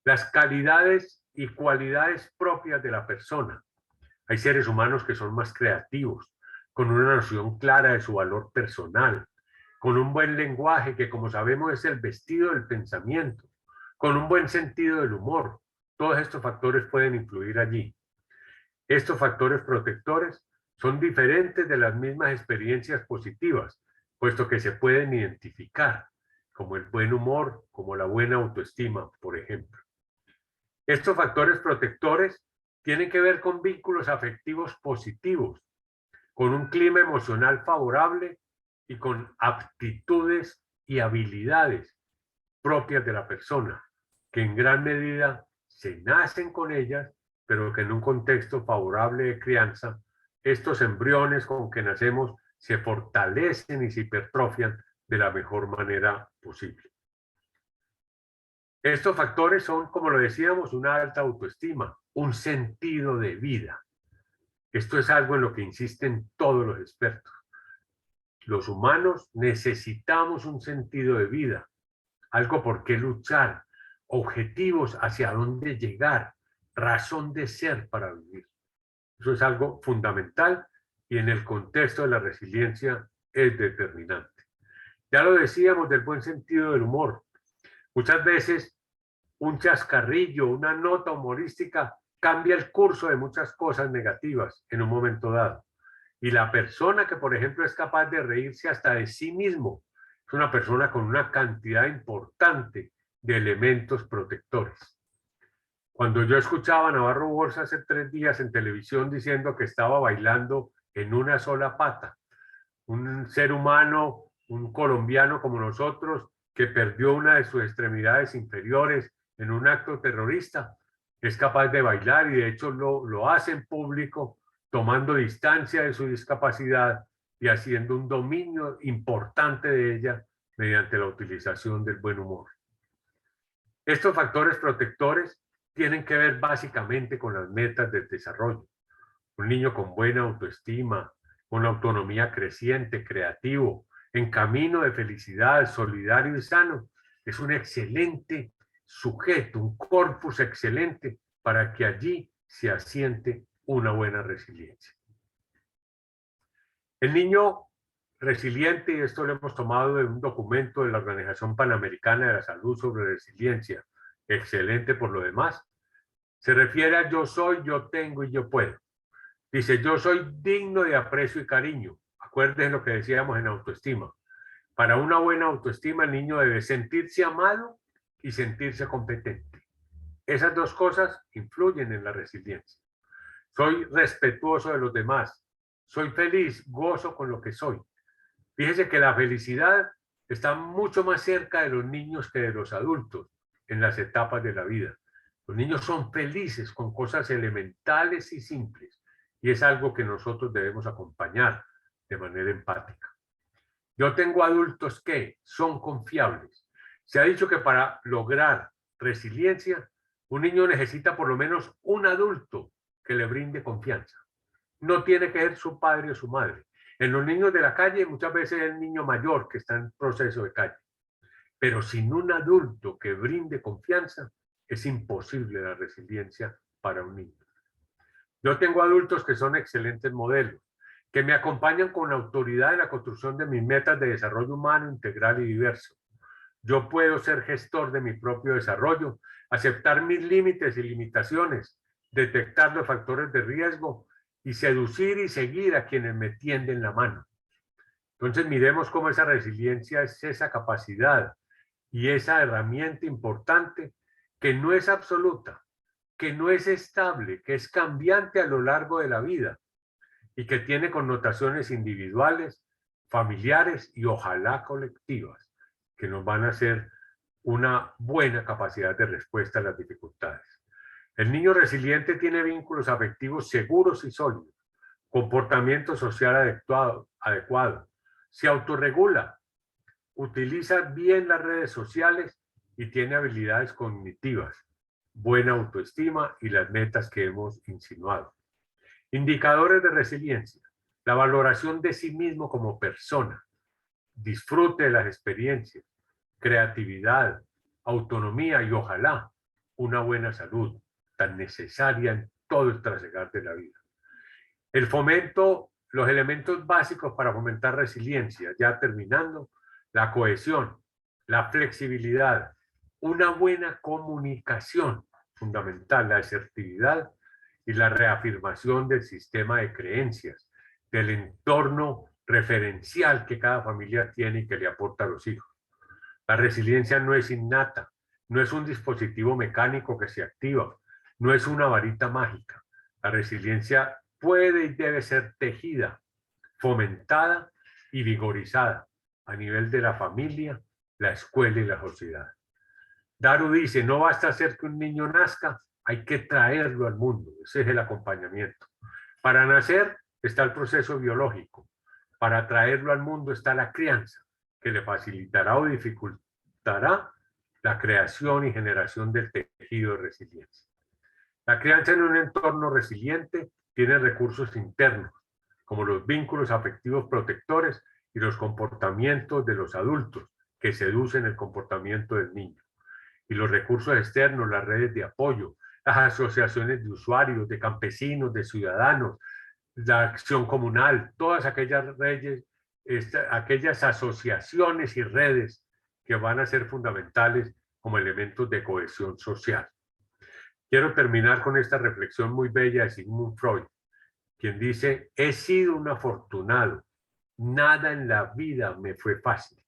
las calidades y cualidades propias de la persona. Hay seres humanos que son más creativos, con una noción clara de su valor personal, con un buen lenguaje que, como sabemos, es el vestido del pensamiento, con un buen sentido del humor. Todos estos factores pueden influir allí. Estos factores protectores son diferentes de las mismas experiencias positivas, puesto que se pueden identificar, como el buen humor, como la buena autoestima, por ejemplo. Estos factores protectores tienen que ver con vínculos afectivos positivos, con un clima emocional favorable y con aptitudes y habilidades propias de la persona, que en gran medida se nacen con ellas, pero que en un contexto favorable de crianza, estos embriones con que nacemos se fortalecen y se hipertrofian de la mejor manera posible. Estos factores son, como lo decíamos, una alta autoestima, un sentido de vida. Esto es algo en lo que insisten todos los expertos. Los humanos necesitamos un sentido de vida, algo por qué luchar, objetivos hacia dónde llegar, razón de ser para vivir. Eso es algo fundamental y en el contexto de la resiliencia es determinante. Ya lo decíamos del buen sentido del humor. Muchas veces un chascarrillo, una nota humorística cambia el curso de muchas cosas negativas en un momento dado. Y la persona que, por ejemplo, es capaz de reírse hasta de sí mismo, es una persona con una cantidad importante de elementos protectores. Cuando yo escuchaba a Navarro Borsa hace 3 días en televisión diciendo que estaba bailando en una sola pata, un ser humano, un colombiano como nosotros, que perdió una de sus extremidades inferiores en un acto terrorista, es capaz de bailar y de hecho lo hace en público, tomando distancia de su discapacidad y haciendo un dominio importante de ella mediante la utilización del buen humor. Estos factores protectores tienen que ver básicamente con las metas del desarrollo. Un niño con buena autoestima, con autonomía creciente, creativo, en camino de felicidad, solidario y sano, es un excelente sujeto, un corpus excelente para que allí se asiente una buena resiliencia. El niño resiliente, y esto lo hemos tomado de un documento de la Organización Panamericana de la Salud sobre resiliencia, excelente por lo demás, se refiere a yo soy, yo tengo y yo puedo. Dice, yo soy digno de aprecio y cariño. Acuérdense lo que decíamos en autoestima. Para una buena autoestima, el niño debe sentirse amado y sentirse competente. Esas dos cosas influyen en la resiliencia. Soy respetuoso de los demás. Soy feliz, gozo con lo que soy. Fíjese que la felicidad está mucho más cerca de los niños que de los adultos en las etapas de la vida. Los niños son felices con cosas elementales y simples. Y es algo que nosotros debemos acompañar de manera empática. Yo tengo adultos que son confiables. Se ha dicho que para lograr resiliencia, un niño necesita por lo menos un adulto que le brinde confianza. No tiene que ser su padre o su madre. En los niños de la calle muchas veces es el niño mayor que está en proceso de calle. Pero sin un adulto que brinde confianza, es imposible la resiliencia para un niño. Yo tengo adultos que son excelentes modelos, que me acompañan con autoridad en la construcción de mis metas de desarrollo humano, integral y diverso. Yo puedo ser gestor de mi propio desarrollo, aceptar mis límites y limitaciones, detectar los factores de riesgo y seducir y seguir a quienes me tienden la mano. Entonces miremos cómo esa resiliencia es esa capacidad y esa herramienta importante que no es absoluta, que no es estable, que es cambiante a lo largo de la vida y que tiene connotaciones individuales, familiares y ojalá colectivas, que nos van a hacer una buena capacidad de respuesta a las dificultades. El niño resiliente tiene vínculos afectivos seguros y sólidos, comportamiento social adecuado, se autorregula, utiliza bien las redes sociales y tiene habilidades cognitivas, buena autoestima y las metas que hemos insinuado. Indicadores de resiliencia: la valoración de sí mismo como persona, disfrute de las experiencias, creatividad, autonomía y ojalá una buena salud, tan necesaria en todo el trasegar de la vida. El fomento, los elementos básicos para fomentar resiliencia, ya terminando, la cohesión, la flexibilidad, una buena comunicación, fundamental, la asertividad y la reafirmación del sistema de creencias, del entorno referencial que cada familia tiene y que le aporta a los hijos. La resiliencia no es innata, no es un dispositivo mecánico que se activa, no es una varita mágica. La resiliencia puede y debe ser tejida, fomentada y vigorizada a nivel de la familia, la escuela y la sociedad. Daru dice, no basta hacer que un niño nazca, hay que traerlo al mundo. Ese es el acompañamiento. Para nacer está el proceso biológico. Para traerlo al mundo está la crianza, que le facilitará o dificultará la creación y generación del tejido de resiliencia. La crianza en un entorno resiliente tiene recursos internos, como los vínculos afectivos protectores y los comportamientos de los adultos que seducen el comportamiento del niño. Y los recursos externos, las redes de apoyo, las asociaciones de usuarios, de campesinos, de ciudadanos, la acción comunal, todas aquellas redes, aquellas asociaciones y redes que van a ser fundamentales como elementos de cohesión social. Quiero terminar con esta reflexión muy bella de Sigmund Freud, quien dice, he sido un afortunado, nada en la vida me fue fácil.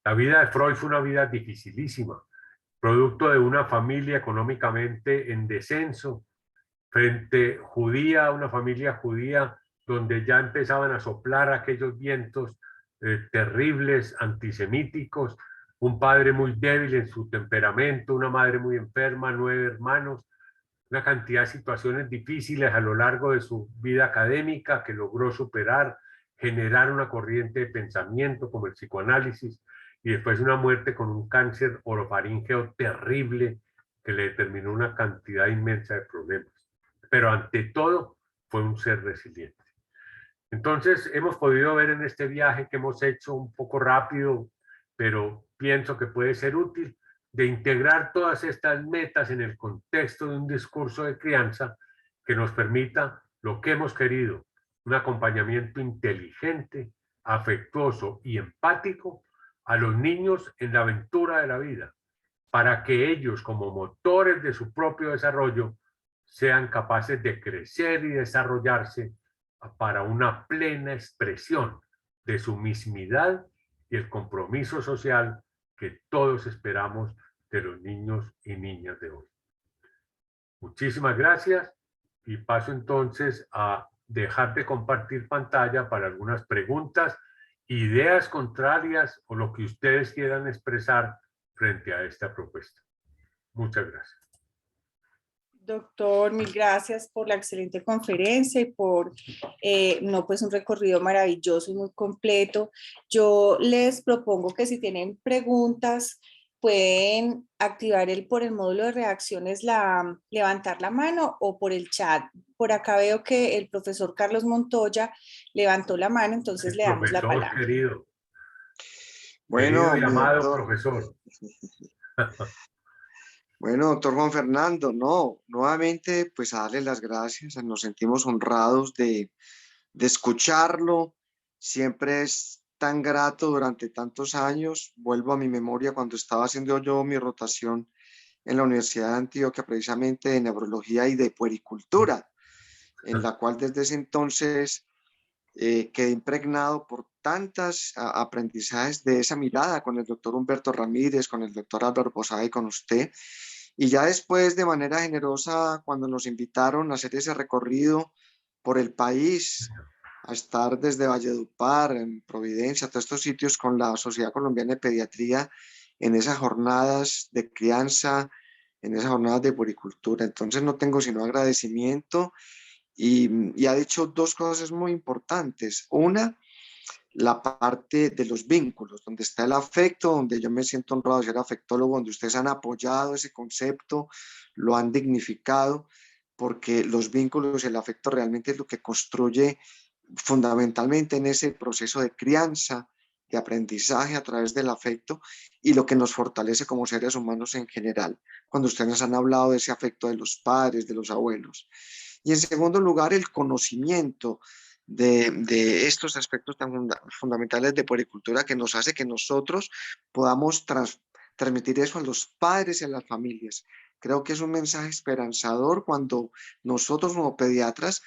La vida de Freud fue una vida dificilísima, producto de una familia económicamente en descenso, frente judía, una familia judía donde ya empezaban a soplar aquellos vientos terribles, antisemíticos, un padre muy débil en su temperamento, una madre muy enferma, 9 hermanos, una cantidad de situaciones difíciles a lo largo de su vida académica que logró superar, generar una corriente de pensamiento como el psicoanálisis y después una muerte con un cáncer orofaríngeo terrible que le determinó una cantidad inmensa de problemas. Pero ante todo fue un ser resiliente. Entonces hemos podido ver en este viaje que hemos hecho un poco rápido, pero pienso que puede ser útil, de integrar todas estas metas en el contexto de un discurso de crianza que nos permita lo que hemos querido, un acompañamiento inteligente, afectuoso y empático a los niños en la aventura de la vida, para que ellos, como motores de su propio desarrollo, sean capaces de crecer y desarrollarse para una plena expresión de su mismidad y el compromiso social que todos esperamos de los niños y niñas de hoy. Muchísimas gracias y paso entonces a dejar de compartir pantalla para algunas preguntas, ideas contrarias o lo que ustedes quieran expresar frente a esta propuesta. Muchas gracias. Doctor, mil gracias por la excelente conferencia y por pues un recorrido maravilloso y muy completo. Yo les propongo que si tienen preguntas, pueden activar por el módulo de reacciones levantar la mano o por el chat. Por acá veo que el profesor Carlos Montoya levantó la mano, entonces le damos la palabra. Querido. Bueno, querido y amado doctor. Profesor. Bueno, doctor Juan Fernando, no, nuevamente pues a darle las gracias, nos sentimos honrados de escucharlo, siempre es tan grato durante tantos años, vuelvo a mi memoria cuando estaba haciendo yo mi rotación en la Universidad de Antioquia, precisamente de neurología y de puericultura, en la cual desde ese entonces quedé impregnado por tantos aprendizajes de esa mirada con el doctor Humberto Ramírez, con el doctor Álvaro Posada y con usted. Y ya después, de manera generosa, cuando nos invitaron a hacer ese recorrido por el país, a estar desde Valledupar, en Providencia, todos estos sitios con la Sociedad Colombiana de Pediatría, en esas jornadas de crianza, en esas jornadas de puericultura. Entonces no tengo sino agradecimiento y ha dicho dos cosas muy importantes. Una, la parte de los vínculos, donde está el afecto, donde yo me siento honrado de ser afectólogo, donde ustedes han apoyado ese concepto, lo han dignificado, porque los vínculos y el afecto realmente es lo que construye fundamentalmente en ese proceso de crianza de aprendizaje a través del afecto y lo que nos fortalece como seres humanos en general, cuando ustedes han hablado de ese afecto de los padres, de los abuelos. Y en segundo lugar, el conocimiento de estos aspectos tan fundamentales de puericultura que nos hace que nosotros podamos transmitir eso a los padres y a las familias. Creo que es un mensaje esperanzador cuando nosotros como pediatras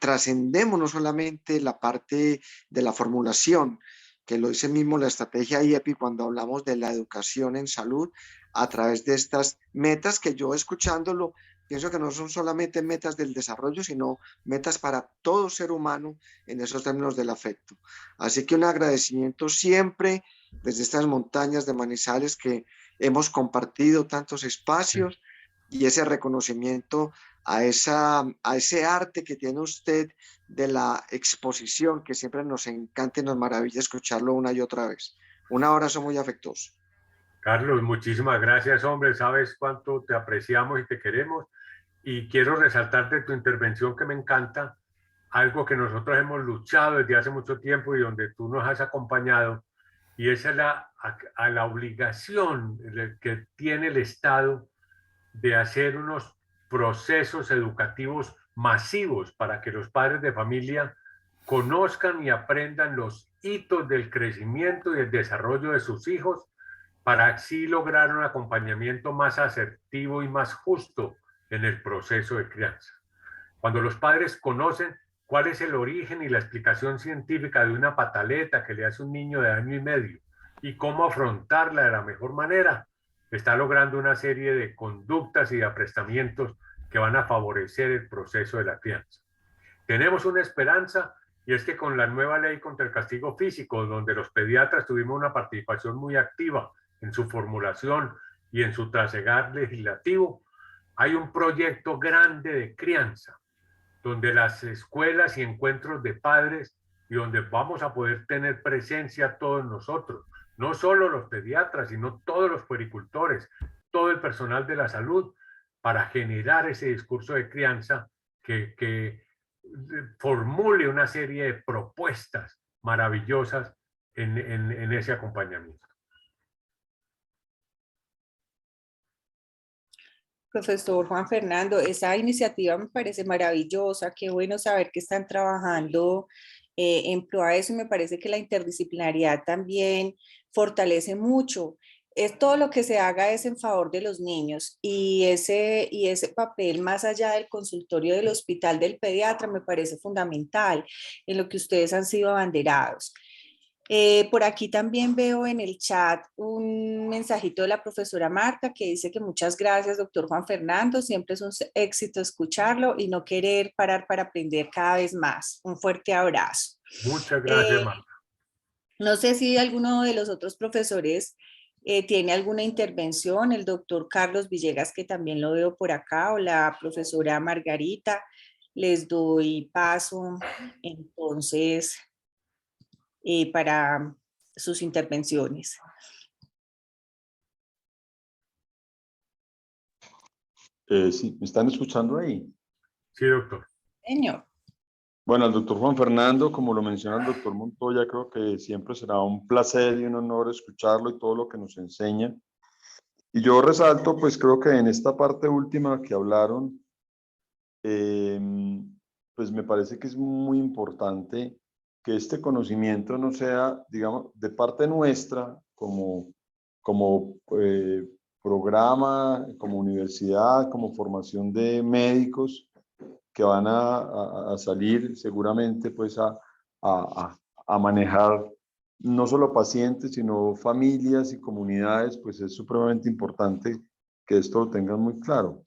trascendemos no solamente la parte de la formulación, que lo dice mismo la estrategia IEPI cuando hablamos de la educación en salud a través de estas metas que yo escuchándolo pienso que no son solamente metas del desarrollo, sino metas para todo ser humano en esos términos del afecto. Así que un agradecimiento siempre desde estas montañas de Manizales que hemos compartido tantos espacios y ese reconocimiento a ese arte que tiene usted de la exposición, que siempre nos encanta y nos maravilla escucharlo una y otra vez. Un abrazo muy afectuoso. Carlos, muchísimas gracias, hombre. Sabes cuánto te apreciamos y te queremos. Y quiero resaltar de tu intervención que me encanta, algo que nosotros hemos luchado desde hace mucho tiempo y donde tú nos has acompañado, y esa es la obligación que tiene el Estado de hacer unos procesos educativos masivos para que los padres de familia conozcan y aprendan los hitos del crecimiento y el desarrollo de sus hijos para así lograr un acompañamiento más asertivo y más justo en el proceso de crianza. Cuando los padres conocen cuál es el origen y la explicación científica de una pataleta que le hace un niño de 1 año y medio y cómo afrontarla de la mejor manera, está logrando una serie de conductas y de aprestamientos que van a favorecer el proceso de la crianza. Tenemos una esperanza y es que con la nueva ley contra el castigo físico, donde los pediatras tuvimos una participación muy activa en su formulación y en su trasegar legislativo, hay un proyecto grande de crianza, donde las escuelas y encuentros de padres y donde vamos a poder tener presencia todos nosotros, no solo los pediatras, sino todos los puericultores, todo el personal de la salud, para generar ese discurso de crianza que formule una serie de propuestas maravillosas en ese acompañamiento. Profesor Juan Fernando, esa iniciativa me parece maravillosa, qué bueno saber que están trabajando en pro a eso y me parece que la interdisciplinariedad también fortalece mucho. Es todo lo que se haga es en favor de los niños y ese papel más allá del consultorio del hospital del pediatra me parece fundamental en lo que ustedes han sido abanderados. Por aquí también veo en el chat un mensajito de la profesora Marta que dice que muchas gracias, doctor Juan Fernando. Siempre es un éxito escucharlo y no querer parar para aprender cada vez más. Un fuerte abrazo. Muchas gracias, Marta. No sé si alguno de los otros profesores tiene alguna intervención, el doctor Carlos Villegas, que también lo veo por acá, o la profesora Margarita. Les doy paso. Entonces, para sus intervenciones. Sí, ¿me están escuchando ahí? Sí, doctor. Señor. Bueno, al doctor Juan Fernando, como lo menciona el doctor Montoya, creo que siempre será un placer y un honor escucharlo y todo lo que nos enseña. Y yo resalto, pues creo que en esta parte última que hablaron, pues me parece que es muy importante que este conocimiento no sea, digamos, de parte nuestra como programa, como universidad, como formación de médicos que van a salir seguramente pues a manejar no solo pacientes, sino familias y comunidades, pues es supremamente importante que esto lo tengan muy claro.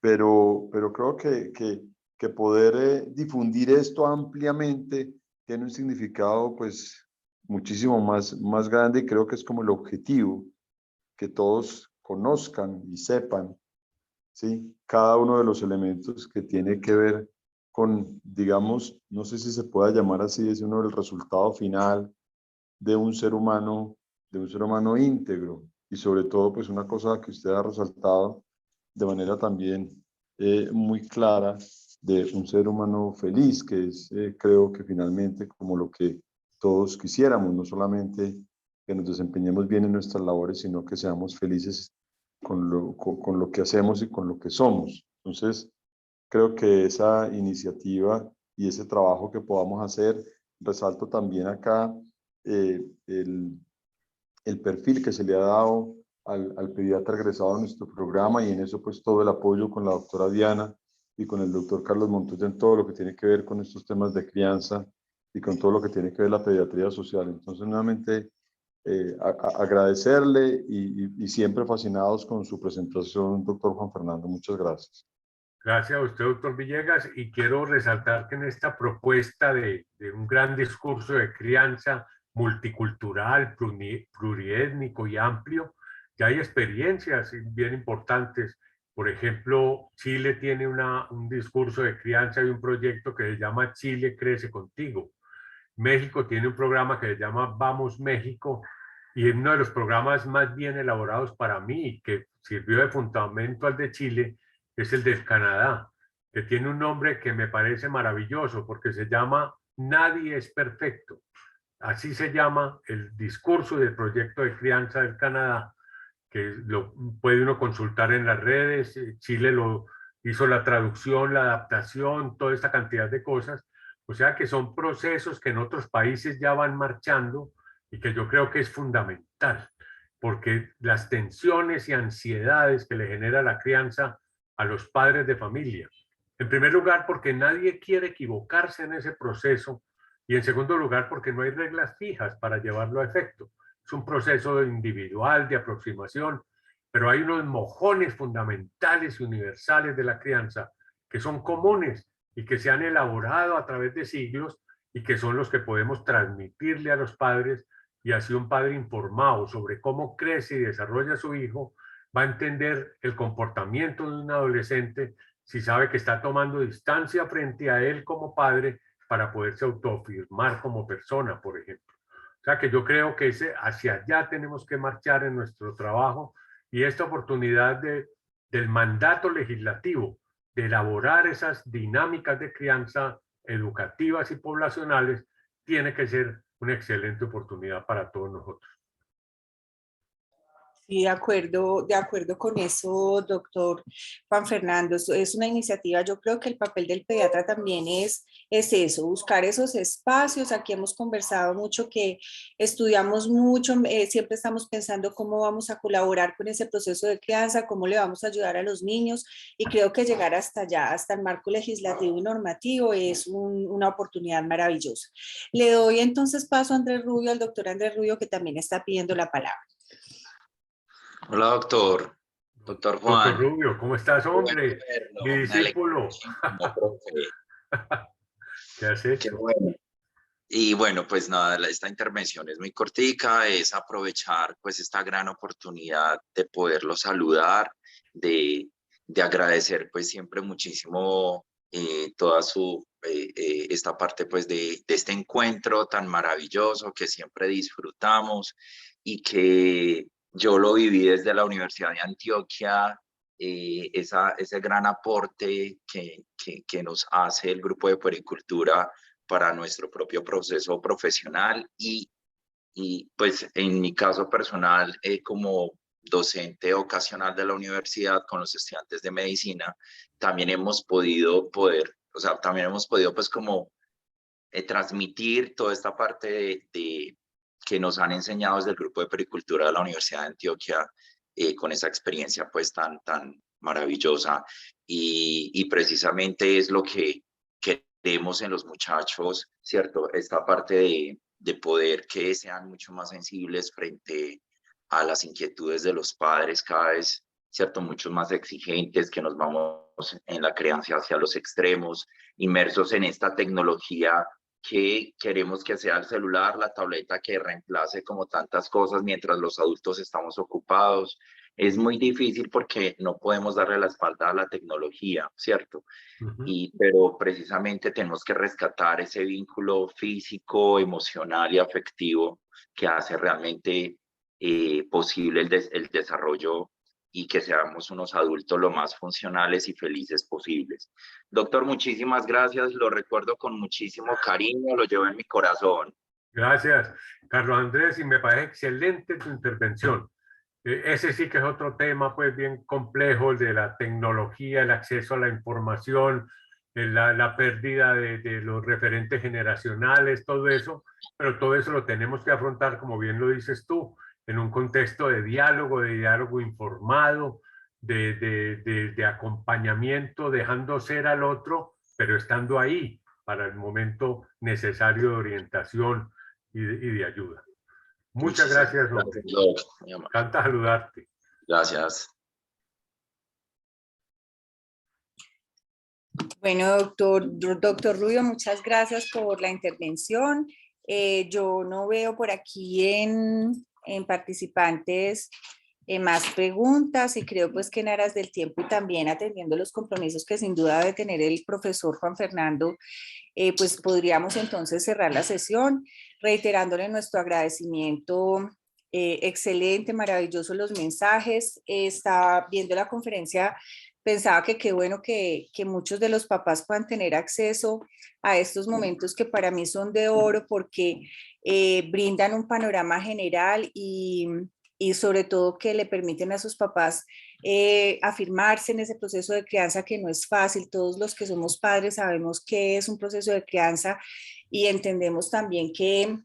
Pero creo que poder difundir esto ampliamente tiene un significado pues muchísimo más grande y creo que es como el objetivo, que todos conozcan y sepan, ¿sí? Cada uno de los elementos que tiene que ver con, digamos, no sé si se pueda llamar así, es uno del resultado final de un ser humano íntegro y sobre todo pues una cosa que usted ha resaltado de manera también muy clara, de un ser humano feliz, que es creo que finalmente como lo que todos quisiéramos, no solamente que nos desempeñemos bien en nuestras labores, sino que seamos felices con lo que hacemos y con lo que somos. Entonces, creo que esa iniciativa y ese trabajo que podamos hacer, resalto también acá el perfil que se le ha dado al pediatra egresado a nuestro programa, y en eso pues todo el apoyo con la doctora Diana y con el doctor Carlos Montoya en todo lo que tiene que ver con estos temas de crianza y con todo lo que tiene que ver la pediatría social. Entonces, nuevamente, agradecerle y siempre fascinados con su presentación, doctor Juan Fernando. Muchas gracias. Gracias a usted, doctor Villegas, y quiero resaltar que en esta propuesta de un gran discurso de crianza multicultural, pluriétnico y amplio, ya hay experiencias bien importantes. Por ejemplo, Chile tiene un discurso de crianza y un proyecto que se llama Chile Crece Contigo. México tiene un programa que se llama Vamos México, y es uno de los programas más bien elaborados para mí, que sirvió de fundamento al de Chile, es el del Canadá, que tiene un nombre que me parece maravilloso porque se llama Nadie es perfecto. Así se llama el discurso del proyecto de crianza del Canadá, que lo puede uno consultar en las redes. Chile lo hizo, la traducción, la adaptación, toda esta cantidad de cosas. O sea que son procesos que en otros países ya van marchando y que yo creo que es fundamental, porque las tensiones y ansiedades que le genera la crianza a los padres de familia, en primer lugar porque nadie quiere equivocarse en ese proceso, y en segundo lugar porque no hay reglas fijas para llevarlo a efecto. Es un proceso individual de aproximación, pero hay unos mojones fundamentales y universales de la crianza que son comunes y que se han elaborado a través de siglos y que son los que podemos transmitirle a los padres, y así un padre informado sobre cómo crece y desarrolla su hijo va a entender el comportamiento de un adolescente si sabe que está tomando distancia frente a él como padre para poderse autoafirmar como persona, por ejemplo. O sea que yo creo que hacia allá tenemos que marchar en nuestro trabajo, y esta oportunidad del mandato legislativo de elaborar esas dinámicas de crianza educativas y poblacionales tiene que ser una excelente oportunidad para todos nosotros. Sí, de acuerdo con eso, doctor Juan Fernando. Es una iniciativa, yo creo que el papel del pediatra también es eso, buscar esos espacios. Aquí hemos conversado mucho, que estudiamos mucho, siempre estamos pensando cómo vamos a colaborar con ese proceso de crianza, cómo le vamos a ayudar a los niños, y creo que llegar hasta allá, hasta el marco legislativo y normativo, es una oportunidad maravillosa. Le doy entonces paso a Andrés Rubio, al doctor Andrés Rubio, que también está pidiendo la palabra. Hola, doctor. Doctor Juan. Doctor Rubio, ¿cómo estás, hombre? Mi discípulo. ¿Qué has hecho? Qué bueno. Y bueno, pues nada, esta intervención es muy cortica, es aprovechar pues esta gran oportunidad de poderlo saludar, de agradecer pues siempre muchísimo toda esta parte pues de este encuentro tan maravilloso que siempre disfrutamos, y que yo lo viví desde la Universidad de Antioquia, ese gran aporte que nos hace el grupo de puericultura para nuestro propio proceso profesional, y pues en mi caso personal, como docente ocasional de la universidad con los estudiantes de medicina, también hemos podido pues como transmitir toda esta parte que nos han enseñado desde el grupo de pericultura de la Universidad de Antioquia, con esa experiencia pues tan maravillosa, y precisamente es lo que queremos en los muchachos, ¿cierto? Esta parte de poder que sean mucho más sensibles frente a las inquietudes de los padres, cada vez, ¿cierto? Mucho más exigentes, que nos vamos en la crianza hacia los extremos, inmersos en esta tecnología que queremos que sea el celular, la tableta, que reemplace como tantas cosas mientras los adultos estamos ocupados. Es muy difícil porque no podemos darle la espalda a la tecnología, ¿cierto? Pero precisamente tenemos que rescatar ese vínculo físico, emocional y afectivo que hace realmente posible el desarrollo, y que seamos unos adultos lo más funcionales y felices posibles. Doctor, muchísimas gracias, lo recuerdo con muchísimo cariño, lo llevo en mi corazón. Gracias, Carlos Andrés, y me parece excelente tu intervención. Ese sí que es otro tema pues bien complejo, el de la tecnología, el acceso a la información, la pérdida de los referentes generacionales, todo eso, pero todo eso lo tenemos que afrontar, como bien lo dices tú, en un contexto de diálogo informado, de acompañamiento, dejando ser al otro, pero estando ahí para el momento necesario de orientación y de ayuda. Muchas Muchísimas gracias, hombre. gracias, Doc. Muy amable. Encanta saludarte. Gracias. Bueno, doctor Rubio, muchas gracias por la intervención. Yo no veo por aquí en participantes más preguntas y creo pues que en aras del tiempo y también atendiendo los compromisos que sin duda debe tener el profesor Juan Fernando, pues podríamos entonces cerrar la sesión reiterándole nuestro agradecimiento. Excelente, maravilloso los mensajes. Estaba viendo la conferencia, pensaba que qué bueno que muchos de los papás puedan tener acceso a estos momentos que para mí son de oro porque brindan un panorama general y sobre todo que le permiten a sus papás afirmarse en ese proceso de crianza que no es fácil. Todos los que somos padres sabemos que es un proceso de crianza y entendemos también que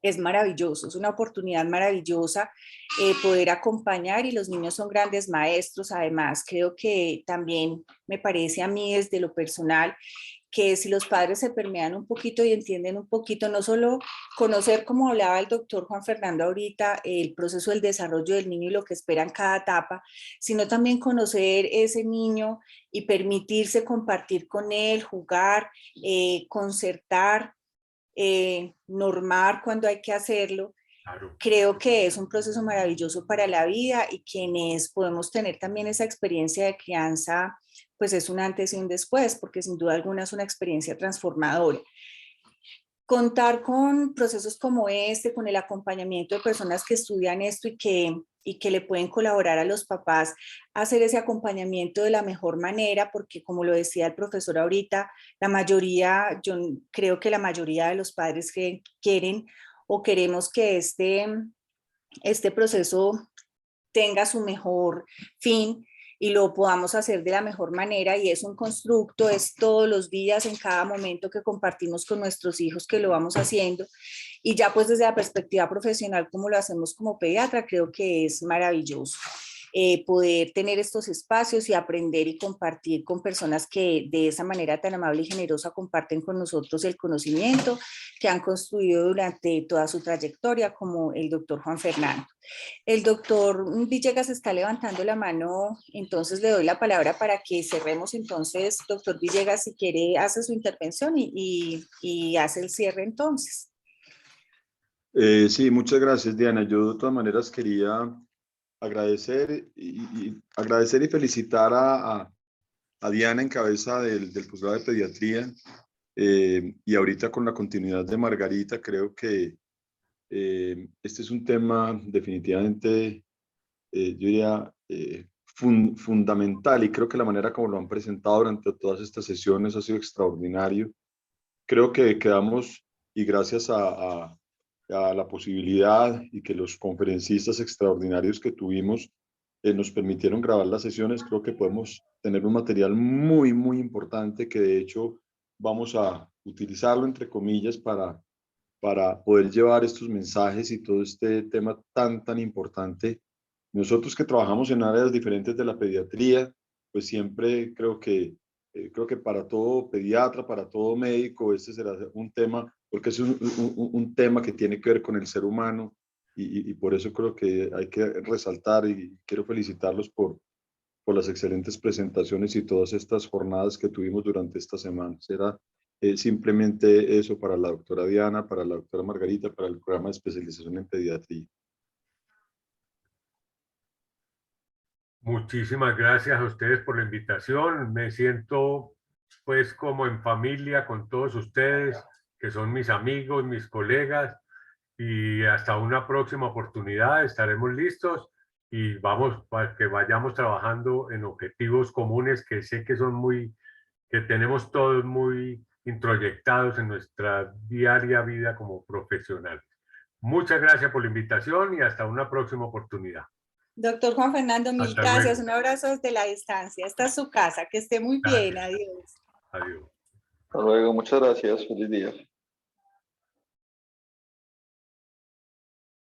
es maravilloso, es una oportunidad maravillosa poder acompañar y los niños son grandes maestros. Además, creo que también me parece a mí desde lo personal que si los padres se permean un poquito y entienden un poquito, no solo conocer, como hablaba el doctor Juan Fernando ahorita, el proceso del desarrollo del niño y lo que espera en cada etapa, sino también conocer ese niño y permitirse compartir con él, jugar, concertar, normar cuando hay que hacerlo. Claro. Creo que es un proceso maravilloso para la vida y quienes podemos tener también esa experiencia de crianza, pues es un antes y un después, porque sin duda alguna es una experiencia transformadora. Contar con procesos como este, con el acompañamiento de personas que estudian esto y que le pueden colaborar a los papás a hacer ese acompañamiento de la mejor manera, porque como lo decía el profesor ahorita, la mayoría, yo creo que la mayoría de los padres quieren o queremos que este proceso tenga su mejor fin y lo podamos hacer de la mejor manera, y es un constructo, es todos los días, en cada momento que compartimos con nuestros hijos que lo vamos haciendo, y ya pues desde la perspectiva profesional como lo hacemos como pediatra, creo que es maravilloso. Poder tener estos espacios y aprender y compartir con personas que de esa manera tan amable y generosa comparten con nosotros el conocimiento que han construido durante toda su trayectoria, como el doctor Juan Fernando. El doctor Villegas está levantando la mano, entonces le doy la palabra para que cerremos. Entonces, doctor Villegas, si quiere, hace su intervención y hace el cierre entonces. Sí, muchas gracias, Diana. Yo de todas maneras quería agradecer agradecer y felicitar a Diana en cabeza del posgrado de pediatría, y ahorita con la continuidad de Margarita. Creo que este es un tema definitivamente, yo diría, fundamental, y creo que la manera como lo han presentado durante todas estas sesiones ha sido extraordinario. Creo que quedamos, y gracias a la posibilidad y que los conferencistas extraordinarios que tuvimos nos permitieron grabar las sesiones, creo que podemos tener un material muy, muy importante que de hecho vamos a utilizarlo entre comillas para poder llevar estos mensajes y todo este tema tan, tan importante. Nosotros que trabajamos en áreas diferentes de la pediatría, pues siempre creo que para todo pediatra, para todo médico, este será un tema, porque es un tema que tiene que ver con el ser humano, y por eso creo que hay que resaltar, y quiero felicitarlos por las excelentes presentaciones y todas estas jornadas que tuvimos durante esta semana. Será simplemente eso para la doctora Diana, para la doctora Margarita, para el programa de especialización en pediatría. Muchísimas gracias a ustedes por la invitación. Me siento pues como en familia con todos ustedes, que son mis amigos, mis colegas, y hasta una próxima oportunidad estaremos listos y vamos para que vayamos trabajando en objetivos comunes que sé que son que tenemos todos muy introyectados en nuestra diaria vida como profesionales. Muchas gracias por la invitación y hasta una próxima oportunidad. Doctor Juan Fernando, mil Hasta gracias. luego. Un abrazo desde la distancia. Esta es su casa. Que esté muy bien. Gracias. Adiós. Adiós. Hasta luego, muchas gracias, feliz día.